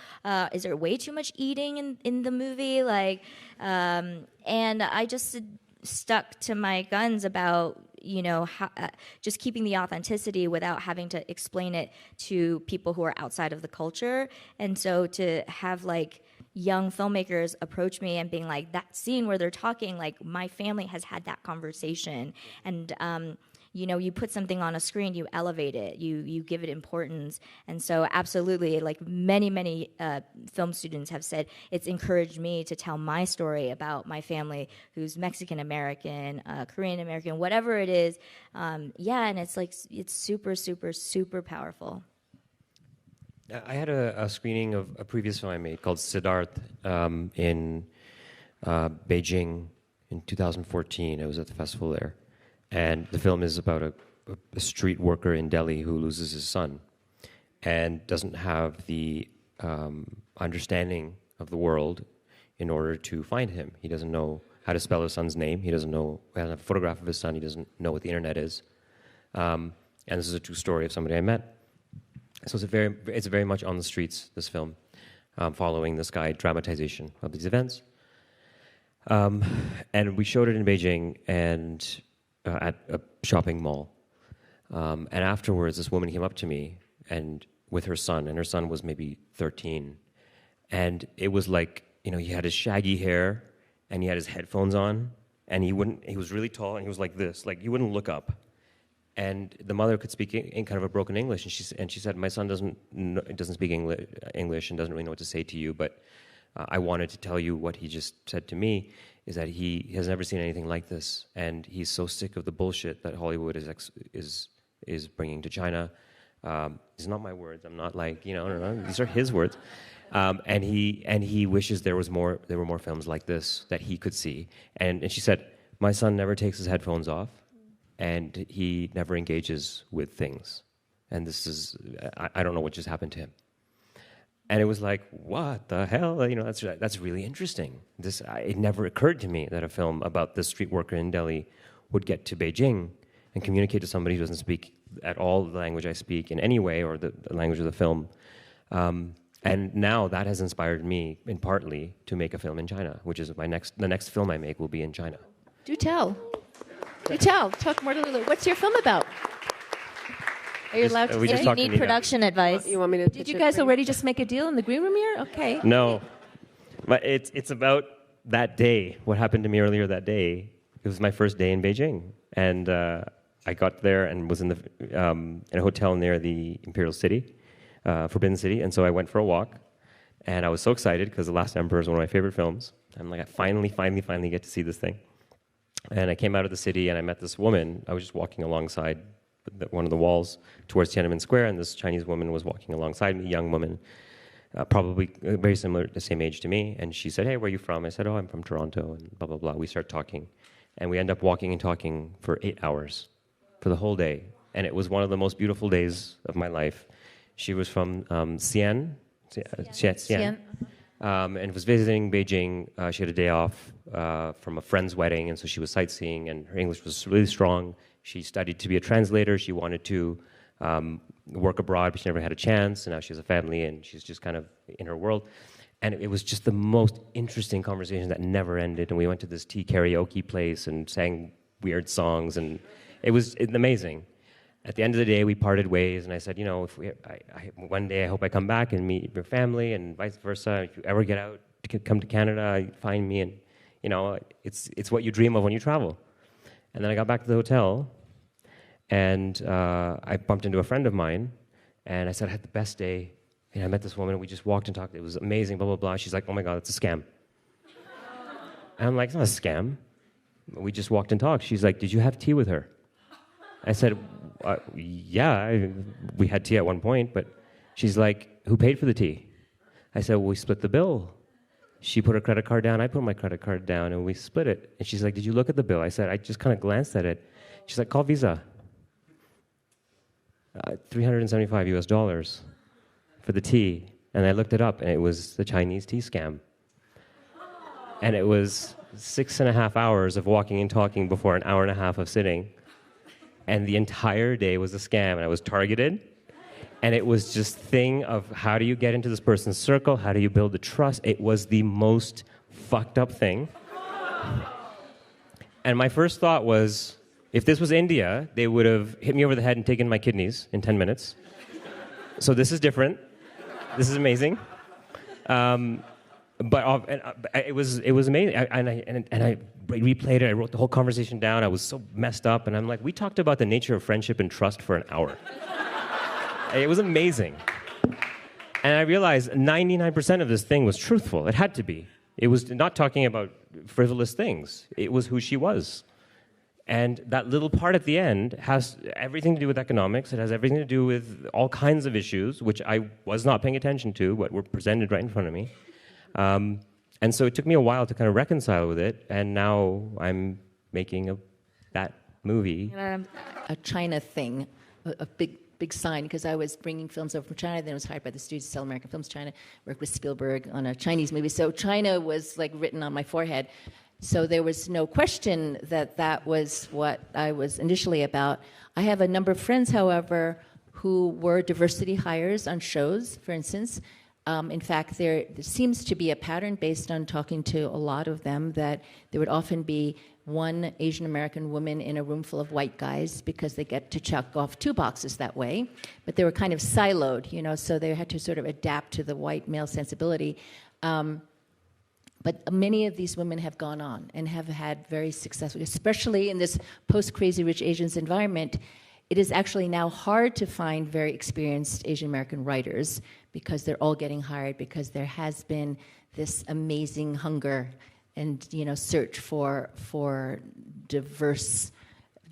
S2: Is there way too much eating in the movie? Like, and I just stuck to my guns about, you know, just keeping the authenticity without having to explain it to people who are outside of the culture. And so to have like young filmmakers approach me and being like, that scene where they're talking, like my family has had that conversation. And, you know, you put something on a screen, you elevate it, you give it importance. And so absolutely, like many film students have said, it's encouraged me to tell my story about my family who's Mexican American, Korean American, whatever it is. Yeah, and it's like, it's super powerful.
S4: I had a screening of a previous film I made called Siddharth in Beijing in 2014. I was at the festival there. And the film is about a street worker in Delhi who loses his son and doesn't have the understanding of the world in order to find him. He doesn't know how to spell his son's name. He doesn't have a photograph of his son. He doesn't know what the internet is. And this is a true story of somebody I met. So it's very much on the streets, this film, following this guy dramatization of these events. And we showed it in Beijing and at a shopping mall. And afterwards, this woman came up to me and with her son, and her son was maybe 13. And it was like, he had his shaggy hair, and he had his headphones on, and he was really tall, and he was like this, like he wouldn't look up. And the mother could speak in kind of a broken English, and she said, my son doesn't speak English and doesn't really know what to say to you, but I wanted to tell you what he just said to me, is that he has never seen anything like this, and he's so sick of the bullshit that Hollywood is bringing to China. These are not my words. I'm not like, no, these are his words. And he wishes there were more films like this that he could see. And she said, my son never takes his headphones off, and he never engages with things. And this is, I don't know what just happened to him. And it was like, what the hell? That's really interesting. It never occurred to me that a film about this street worker in Delhi would get to Beijing and communicate to somebody who doesn't speak at all the language I speak in any way, or the language of the film. And now that has inspired me, in partly, to make a film in China, which is the next film I make will be in China.
S1: Do tell. Talk more to Lulu. What's your film about? Are you allowed to
S4: we
S1: say?
S4: just
S2: You
S4: talked to
S2: need
S4: Anita.
S2: production advice.
S5: You want me to?
S1: Did you guys already just make a deal in the green room here? Okay.
S4: No, but it's about that day. What happened to me earlier that day? It was my first day in Beijing, and I got there and was in a hotel near the Imperial City, Forbidden City, and so I went for a walk, and I was so excited because The Last Emperor is one of my favorite films. I'm like, I finally get to see this thing. And I came out of the city and I met this woman. I was just walking alongside one of the walls towards Tiananmen Square, and this Chinese woman was walking alongside me, young woman, probably very similar, the same age to me. And she said, hey, where are you from? I said, oh, I'm from Toronto, and blah, blah, blah. We start talking. And we end up walking and talking for 8 hours, for the whole day. And it was one of the most beautiful days of my life. She was from Xi'an, and was visiting Beijing. She had a day off from a friend's wedding, and so she was sightseeing, and her English was really strong. She studied to be a translator. She wanted to work abroad, but she never had a chance, and now she has a family, and she's just kind of in her world. And it was just the most interesting conversation that never ended, and we went to this tea karaoke place and sang weird songs, and it was amazing. At the end of the day, we parted ways, and I said, one day I hope I come back and meet your family, and vice versa. If you ever get out to come to Canada, find me, and it's what you dream of when you travel. And then I got back to the hotel, and I bumped into a friend of mine, and I said I had the best day. And I met this woman, and we just walked and talked. It was amazing, blah, blah, blah. She's like, oh my God, it's a scam. And I'm like, it's not a scam. We just walked and talked. She's like, did you have tea with her? I said, yeah, we had tea at one point, but she's like, who paid for the tea? I said, well, we split the bill. She put her credit card down, I put my credit card down, and we split it. And she's like, did you look at the bill? I said, I just kind of glanced at it. She's like, call Visa. $375 US for the tea. And I looked it up, and it was the Chinese tea scam. And it was 6.5 hours of walking and talking before an hour and a half of sitting. And the entire day was a scam, and I was targeted. And it was just thing of how do you get into this person's circle? How do you build the trust? It was the most fucked up thing. And my first thought was, if this was India, they would have hit me over the head and taken my kidneys in 10 minutes. So this is different. This is amazing. It was amazing. I replayed it. I wrote the whole conversation down. I was so messed up, and I'm like, we talked about the nature of friendship and trust for an hour. It was amazing. And I realized 99% of this thing was truthful. It had to be. It was not talking about frivolous things. It was who she was. And that little part at the end has everything to do with economics. It has everything to do with all kinds of issues, which I was not paying attention to, but were presented right in front of me. And so it took me a while to kind of reconcile with it, and now I'm making that movie.
S1: A China thing, a big sign, because I was bringing films over from China, then I was hired by the studio to sell American films to China, worked with Spielberg on a Chinese movie. So China was like written on my forehead. So there was no question that was what I was initially about. I have a number of friends, however, who were diversity hires on shows, for instance, In fact, there seems to be a pattern based on talking to a lot of them that there would often be one Asian American woman in a room full of white guys because they get to check off 2 boxes that way. But they were kind of siloed, so they had to sort of adapt to the white male sensibility. But many of these women have gone on and have had very successful, especially in this post-Crazy Rich Asians environment. It is actually now hard to find very experienced Asian American writers because they're all getting hired because there has been this amazing hunger and search for diverse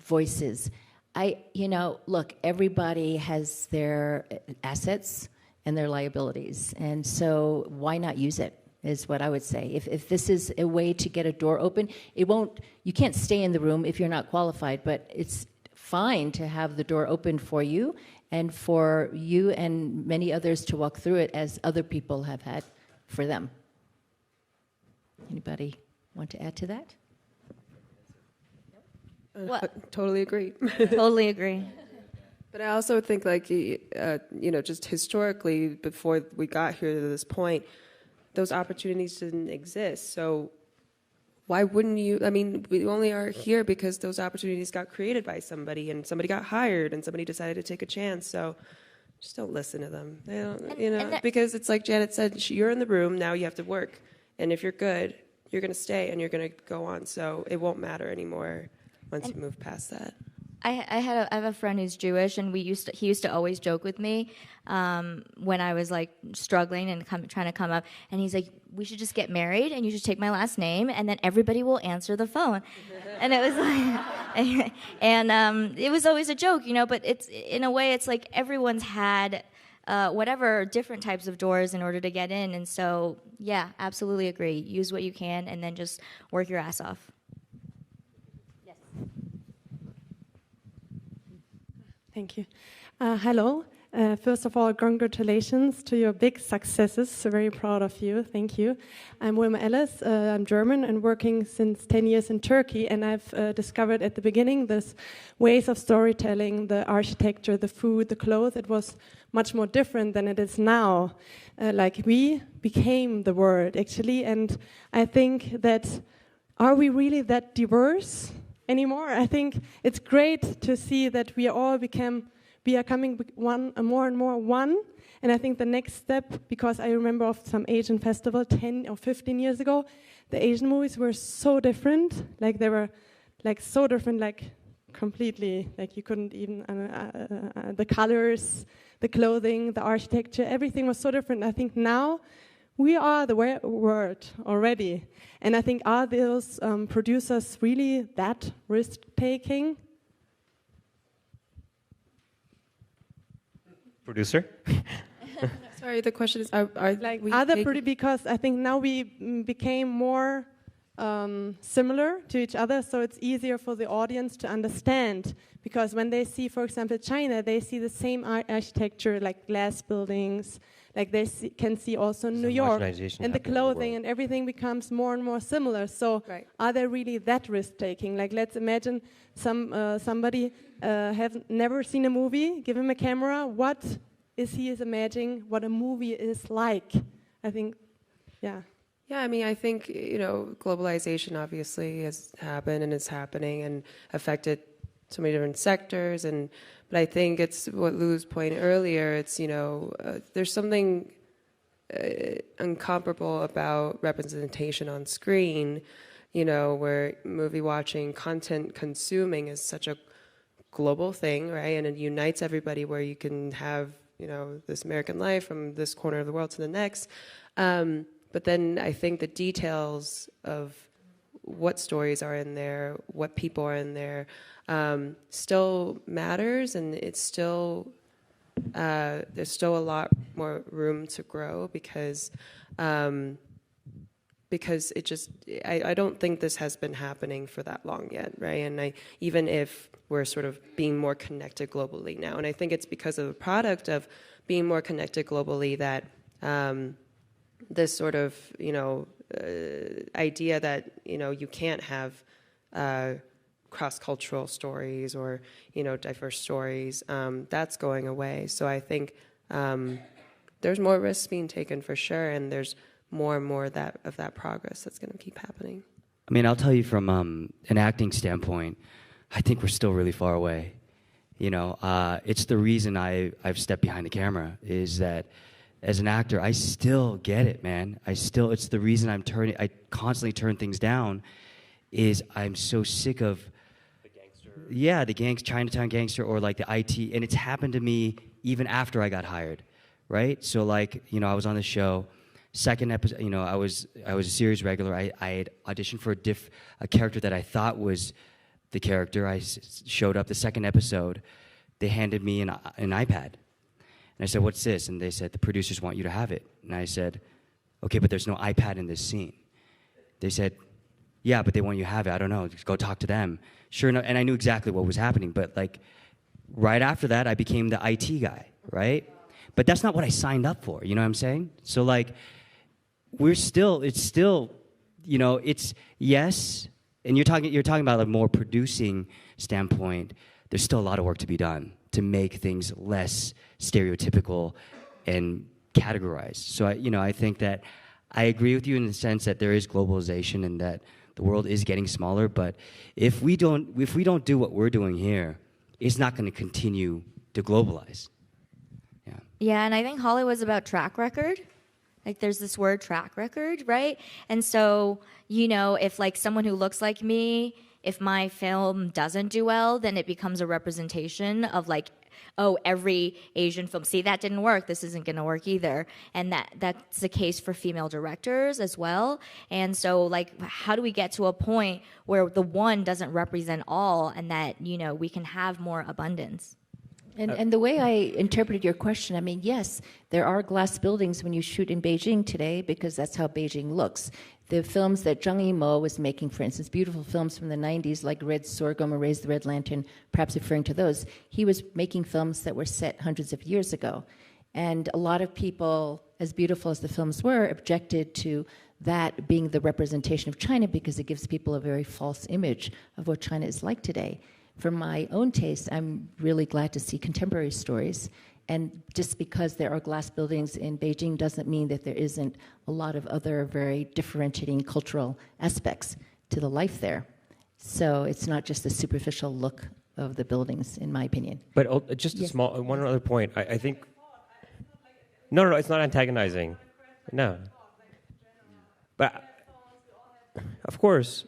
S1: voices. Look, everybody has their assets and their liabilities, and so why not use it? Is what I would say. If this is a way to get a door open, you can't stay in the room if you're not qualified, but it's fine to have the door open for you and for you and many others to walk through it as other people have had for them. Anybody want to add to that?
S2: What?
S5: Totally agree.
S2: Totally agree.
S5: But I also think, just historically, before we got here to this point, those opportunities didn't exist. So why wouldn't you? I mean, we only are here because those opportunities got created by somebody, and somebody got hired, and somebody decided to take a chance. So just don't listen to them. They don't, because it's like Janet said, you're in the room, now you have to work. And if you're good, you're going to stay and you're going to go on. So it won't matter anymore once you move past that.
S2: I have a friend who's Jewish, and he used to always joke with me when I was like struggling and trying to come up, and he's like, "We should just get married, and you should take my last name, and then everybody will answer the phone." And it was like, and it was always a joke, But it's in a way, it's like everyone's had whatever different types of doors in order to get in, and so yeah, absolutely agree. Use what you can, and then just work your ass off.
S7: Thank you. Hello. First of all, congratulations to your big successes. So very proud of you. Thank you. I'm Wilma Ellis. I'm German and working since 10 years in Turkey. And I've discovered at the beginning this ways of storytelling, the architecture, the food, the clothes. It was much more different than it is now. We became the world, actually. And I think that, are we really that diverse anymore? I think it's great to see that we are coming more and more one. And I think the next step, because I remember of some Asian festival 10 or 15 years ago, the Asian movies were so different. They were so different, completely. You couldn't even, the colors, the clothing, the architecture, everything was so different. I think now we are the world already. And I think, are those producers really that risk-taking?
S4: Producer?
S5: Sorry, the question is, are we
S7: because I think now we became more similar to each other, so it's easier for the audience to understand. Because when they see, for example, China, they see the same architecture, like glass buildings, they can see also New York, and the clothing and everything becomes more and more similar. So are they really that risk-taking? Let's imagine somebody have never seen a movie, give him a camera, what is he imagining what a movie is like? I think, yeah.
S5: Yeah, I mean, I think, globalization obviously has happened and is happening and affected so many different sectors. But I think it's what Lulu's point earlier, it's, there's something incomparable about representation on screen, where movie watching, content consuming is such a global thing, right? And it unites everybody where you can have, this American life from this corner of the world to the next. But then I think the details of what stories are in there, what people are in there, still matters, and it's still there's still a lot more room to grow because it just I don't think this has been happening for that long yet, right? And even if we're sort of being more connected globally now, and I think it's because of the product of being more connected globally that this sort of idea that you can't have cross-cultural stories or diverse stories, that's going away. So I think there's more risks being taken for sure, and there's more and more of that progress that's going to keep happening.
S3: I mean, I'll tell you from an acting standpoint, I think we're still really far away. You know, it's the reason I've stepped behind the camera, is that as an actor, I still get it, man. It's the reason I constantly turn things down, is I'm so sick of the gangster. Yeah, the Chinatown gangster, or like the IT, and it's happened to me even after I got hired, right? So like, you know, I was on the show, second episode, you know, I was a series regular. I had auditioned for a character that I thought was the character. I showed up the second episode. They handed me an iPad. And I said, "What's this?" And they said, "The producers want you to have it." And I said, "Okay, but there's no iPad in this scene." They said, "Yeah, but they want you to have it. I don't know. Just go talk to them." Sure enough, and I knew exactly what was happening. But like, right after that, I became the IT guy, right? But that's not what I signed up for. You know what I'm saying? So like, it's still, you know, it's, yes. And you're talking about a more producing standpoint. There's still a lot of work to be done to make things less stereotypical and categorized. So I think that I agree with you in the sense that there is globalization and that the world is getting smaller. But if we don't do what we're doing here, it's not going to continue to globalize. Yeah.
S2: Yeah, and I think Hollywood's about track record. Like, there's this word track record, right? And so, you know, if like someone who looks like me, if my film doesn't do well, then it becomes a representation of like, oh, every Asian film, see, that didn't work, this isn't going to work either. And that's the case for female directors as well. And so, like, how do we get to a point where the one doesn't represent all, and that, you know, we can have more abundance?
S1: And the way I interpreted your question, I mean, yes, there are glass buildings when you shoot in Beijing today, because that's how Beijing looks. The films that Zhang Yimou was making, for instance, beautiful films from the 90s like Red Sorghum or Raise the Red Lantern, perhaps referring to those, he was making films that were set hundreds of years ago. And a lot of people, as beautiful as the films were, objected to that being the representation of China because it gives people a very false image of what China is like today. For my own taste, I'm really glad to see contemporary stories. And just because there are glass buildings in Beijing doesn't mean that there isn't a lot of other very differentiating cultural aspects to the life there. So it's not just the superficial look of the buildings, in my opinion.
S4: But just a small, one other point. I think... No, it's not antagonizing. No. But, of course...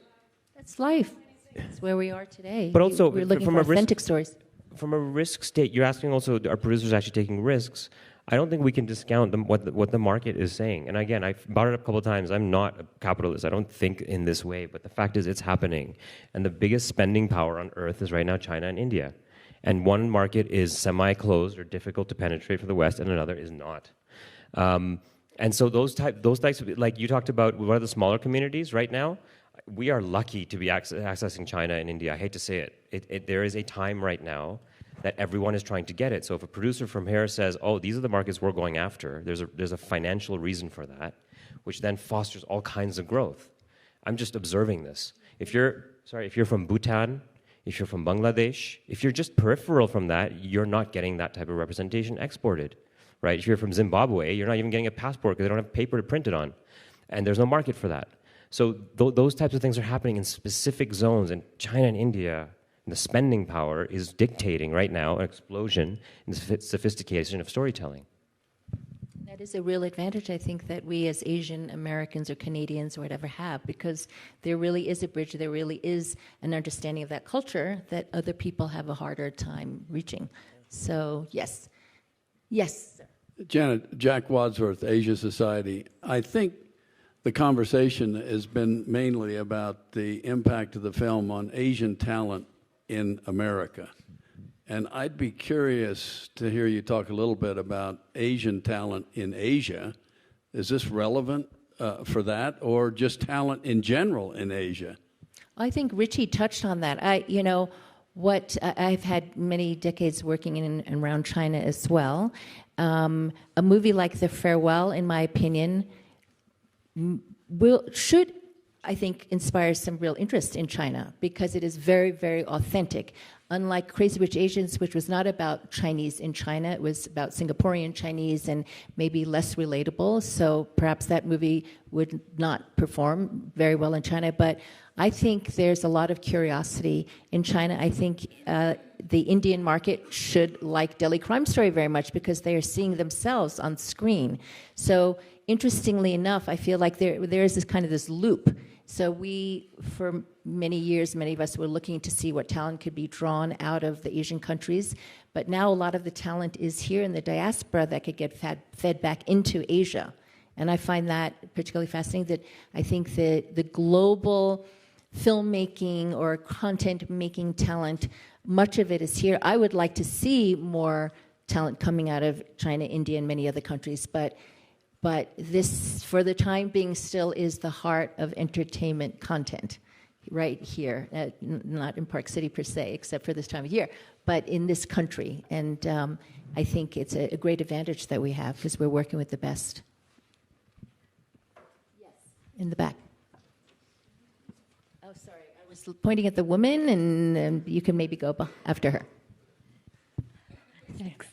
S1: That's life. That's where we are today.
S4: But also,
S1: we're looking for authentic stories.
S4: From a risk state, you're asking also, are producers actually taking risks? I don't think we can discount what the market is saying. And again, I've brought it up a couple of times. I'm not a capitalist. I don't think in this way. But the fact is, it's happening. And the biggest spending power on earth is right now China and India. And one market is semi-closed or difficult to penetrate for the West, and another is not. And so those types of, like you talked about, what are the smaller communities right now? We are lucky to be accessing China and India. I hate to say it. There is a time right now that everyone is trying to get it. So if a producer from here says, "Oh, these are the markets we're going after," there's a financial reason for that, which then fosters all kinds of growth. I'm just observing this. If you're from Bhutan, if you're from Bangladesh, if you're just peripheral from that, you're not getting that type of representation exported, right? If you're from Zimbabwe, you're not even getting a passport because they don't have paper to print it on, and there's no market for that. So those types of things are happening in specific zones, and China and India, the spending power is dictating right now an explosion in the sophistication of storytelling.
S1: That is a real advantage, I think, that we as Asian Americans or Canadians or whatever have, because there really is a bridge, there really is an understanding of that culture that other people have a harder time reaching. So, yes. Yes, sir.
S8: Janet, Jack Wadsworth, Asia Society. I think the conversation has been mainly about the impact of the film on Asian talent in America. And I'd be curious to hear you talk a little bit about Asian talent in Asia. Is this relevant for that, or just talent in general in Asia?
S1: I think Richie touched on that. I've had many decades working in and around China as well. A movie like The Farewell, in my opinion, should, I think, inspire some real interest in China, because it is very, very authentic. Unlike Crazy Rich Asians, which was not about Chinese in China, it was about Singaporean Chinese and maybe less relatable. So perhaps that movie would not perform very well in China. But I think there's a lot of curiosity in China. I think the Indian market should like Delhi Crime Story very much because they are seeing themselves on screen. So interestingly enough, I feel like there is this kind of this loop. So we, for many years, many of us were looking to see what talent could be drawn out of the Asian countries. But now a lot of the talent is here in the diaspora that could get fed back into Asia. And I find that particularly fascinating, that I think that the global filmmaking or content-making talent, much of it is here. I would like to see more talent coming out of China, India, and many other countries. But this, for the time being, still is the heart of entertainment content, right here. Not in Park City per se, except for this time of year, but in this country. And I think it's a great advantage that we have because we're working with the best. Yes, in the back. Oh, sorry, I was pointing at the woman, and you can maybe go after her.
S9: Thanks.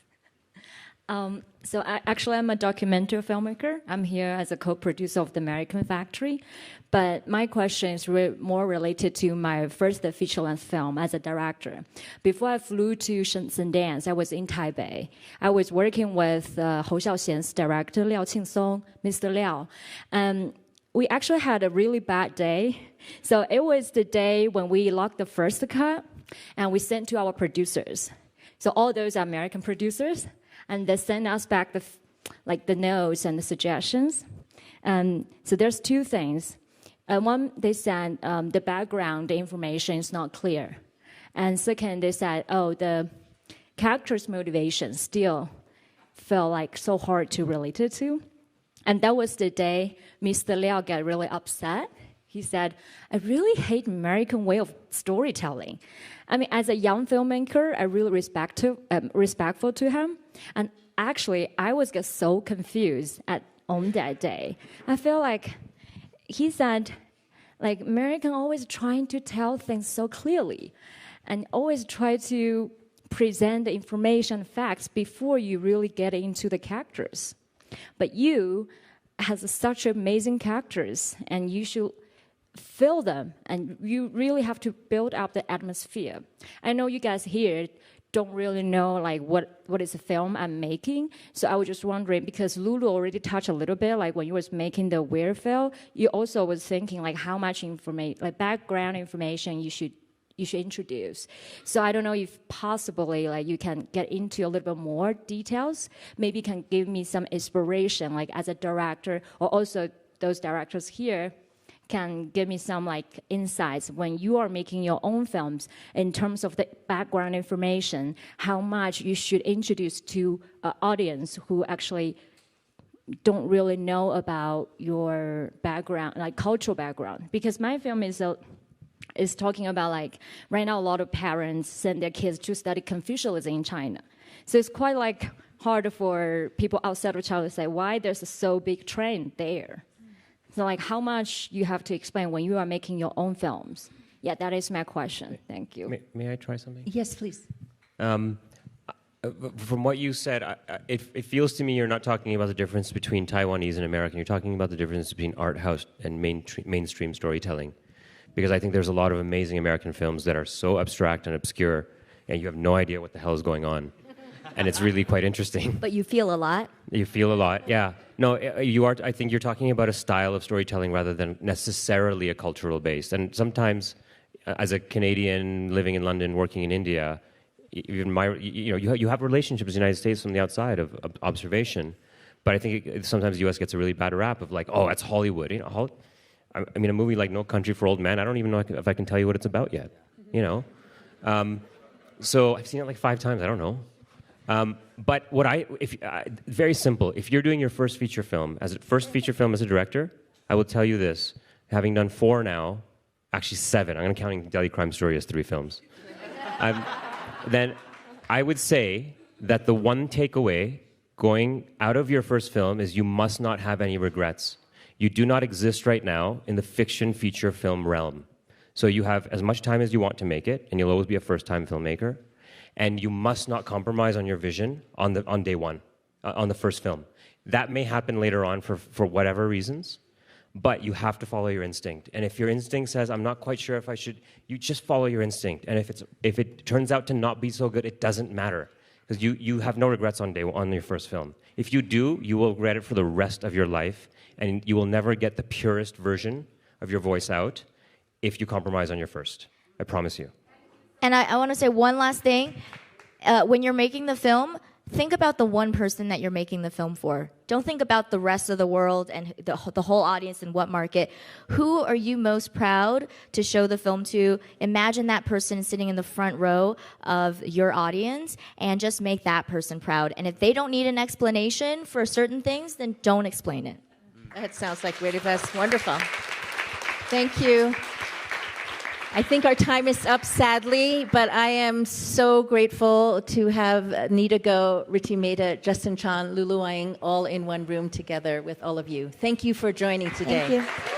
S9: So actually, I'm a documentary filmmaker. I'm here as a co-producer of The American Factory. But my question is more related to my first feature-length film as a director. Before I flew to Sundance, I was in Taipei. I was working with Hou Xiaoxian's director, Liao Qingsong, Mr. Liao. We actually had a really bad day. So it was the day when we locked the first cut, and we sent to our producers. So all those are American producers. And they send us back the notes and the suggestions. So there's two things. One, they said the background, the information is not clear. And second, they said, the character's motivation still felt like so hard to relate it to. And that was the day Mr. Liao got really upset. He said, I really hate American way of storytelling. I mean, as a young filmmaker, I really respectful to him. And actually, I was just so confused on that day. I feel like he said, like, American always trying to tell things so clearly and always try to present the information, facts before you really get into the characters. But you has such amazing characters, and you should feel them, and you really have to build up the atmosphere. I know you guys here don't really know like what is the film I'm making, so I was just wondering, because Lulu already touched a little bit, like when you was making the Weird film, you also was thinking like how much information, like background information you should introduce. So I don't know if possibly like you can get into a little bit more details, maybe can give me some inspiration, like as a director, or also those directors here can give me some like insights when you are making your own films in terms of the background information, how much you should introduce to an audience who actually don't really know about your background, like cultural background. Because my film is talking about like right now a lot of parents send their kids to study Confucianism in China. So it's quite like hard for people outside of China to say why there's a so big trend there. So like how much you have to explain when you are making your own films. Yeah, that is my question. Thank you.
S4: May I try something?
S1: Yes, please.
S4: From what you said, it feels to me you're not talking about the difference between Taiwanese and American. You're talking about the difference between art house and mainstream storytelling. Because I think there's a lot of amazing American films that are so abstract and obscure, and you have no idea what the hell is going on. And it's really quite interesting.
S2: But you feel a lot.
S4: You feel a lot, yeah. No, you are. I think you're talking about a style of storytelling rather than necessarily a cultural base. And sometimes, as a Canadian living in London, working in India, you have relationships with the United States from the outside of observation. But I think sometimes the U.S. gets a really bad rap of like, oh, that's Hollywood. You know, I mean, a movie like No Country for Old Men, I don't even know if I can tell you what it's about yet. You know, so I've seen it like 5 times. I don't know. But very simple. If you're doing your first feature film as a director, I will tell you this: having done 4 now, actually 7. I'm counting Delhi Crime Story as 3 films. Then I would say that the one takeaway going out of your first film is you must not have any regrets. You do not exist right now in the fiction feature film realm. So you have as much time as you want to make it, and you'll always be a first-time filmmaker. And you must not compromise on your vision on day one, on the first film. That may happen later on for whatever reasons, but you have to follow your instinct. And if your instinct says, I'm not quite sure if I should, you just follow your instinct. And if it turns out to not be so good, it doesn't matter. Because you have no regrets on your first film. If you do, you will regret it for the rest of your life, and you will never get the purest version of your voice out if you compromise on your first. I promise you.
S2: And I want to say one last thing. When you're making the film, think about the one person that you're making the film for. Don't think about the rest of the world and the whole audience and what market. Who are you most proud to show the film to? Imagine that person sitting in the front row of your audience and just make that person proud. And if they don't need an explanation for certain things, then don't explain it.
S1: That sounds like really best. Wonderful. Thank you. I think our time is up, sadly, but I am so grateful to have Anita Gou, Richie Mehta, Justin Chon, Lulu Wang all in one room together with all of you. Thank you for joining today.
S2: Thank you.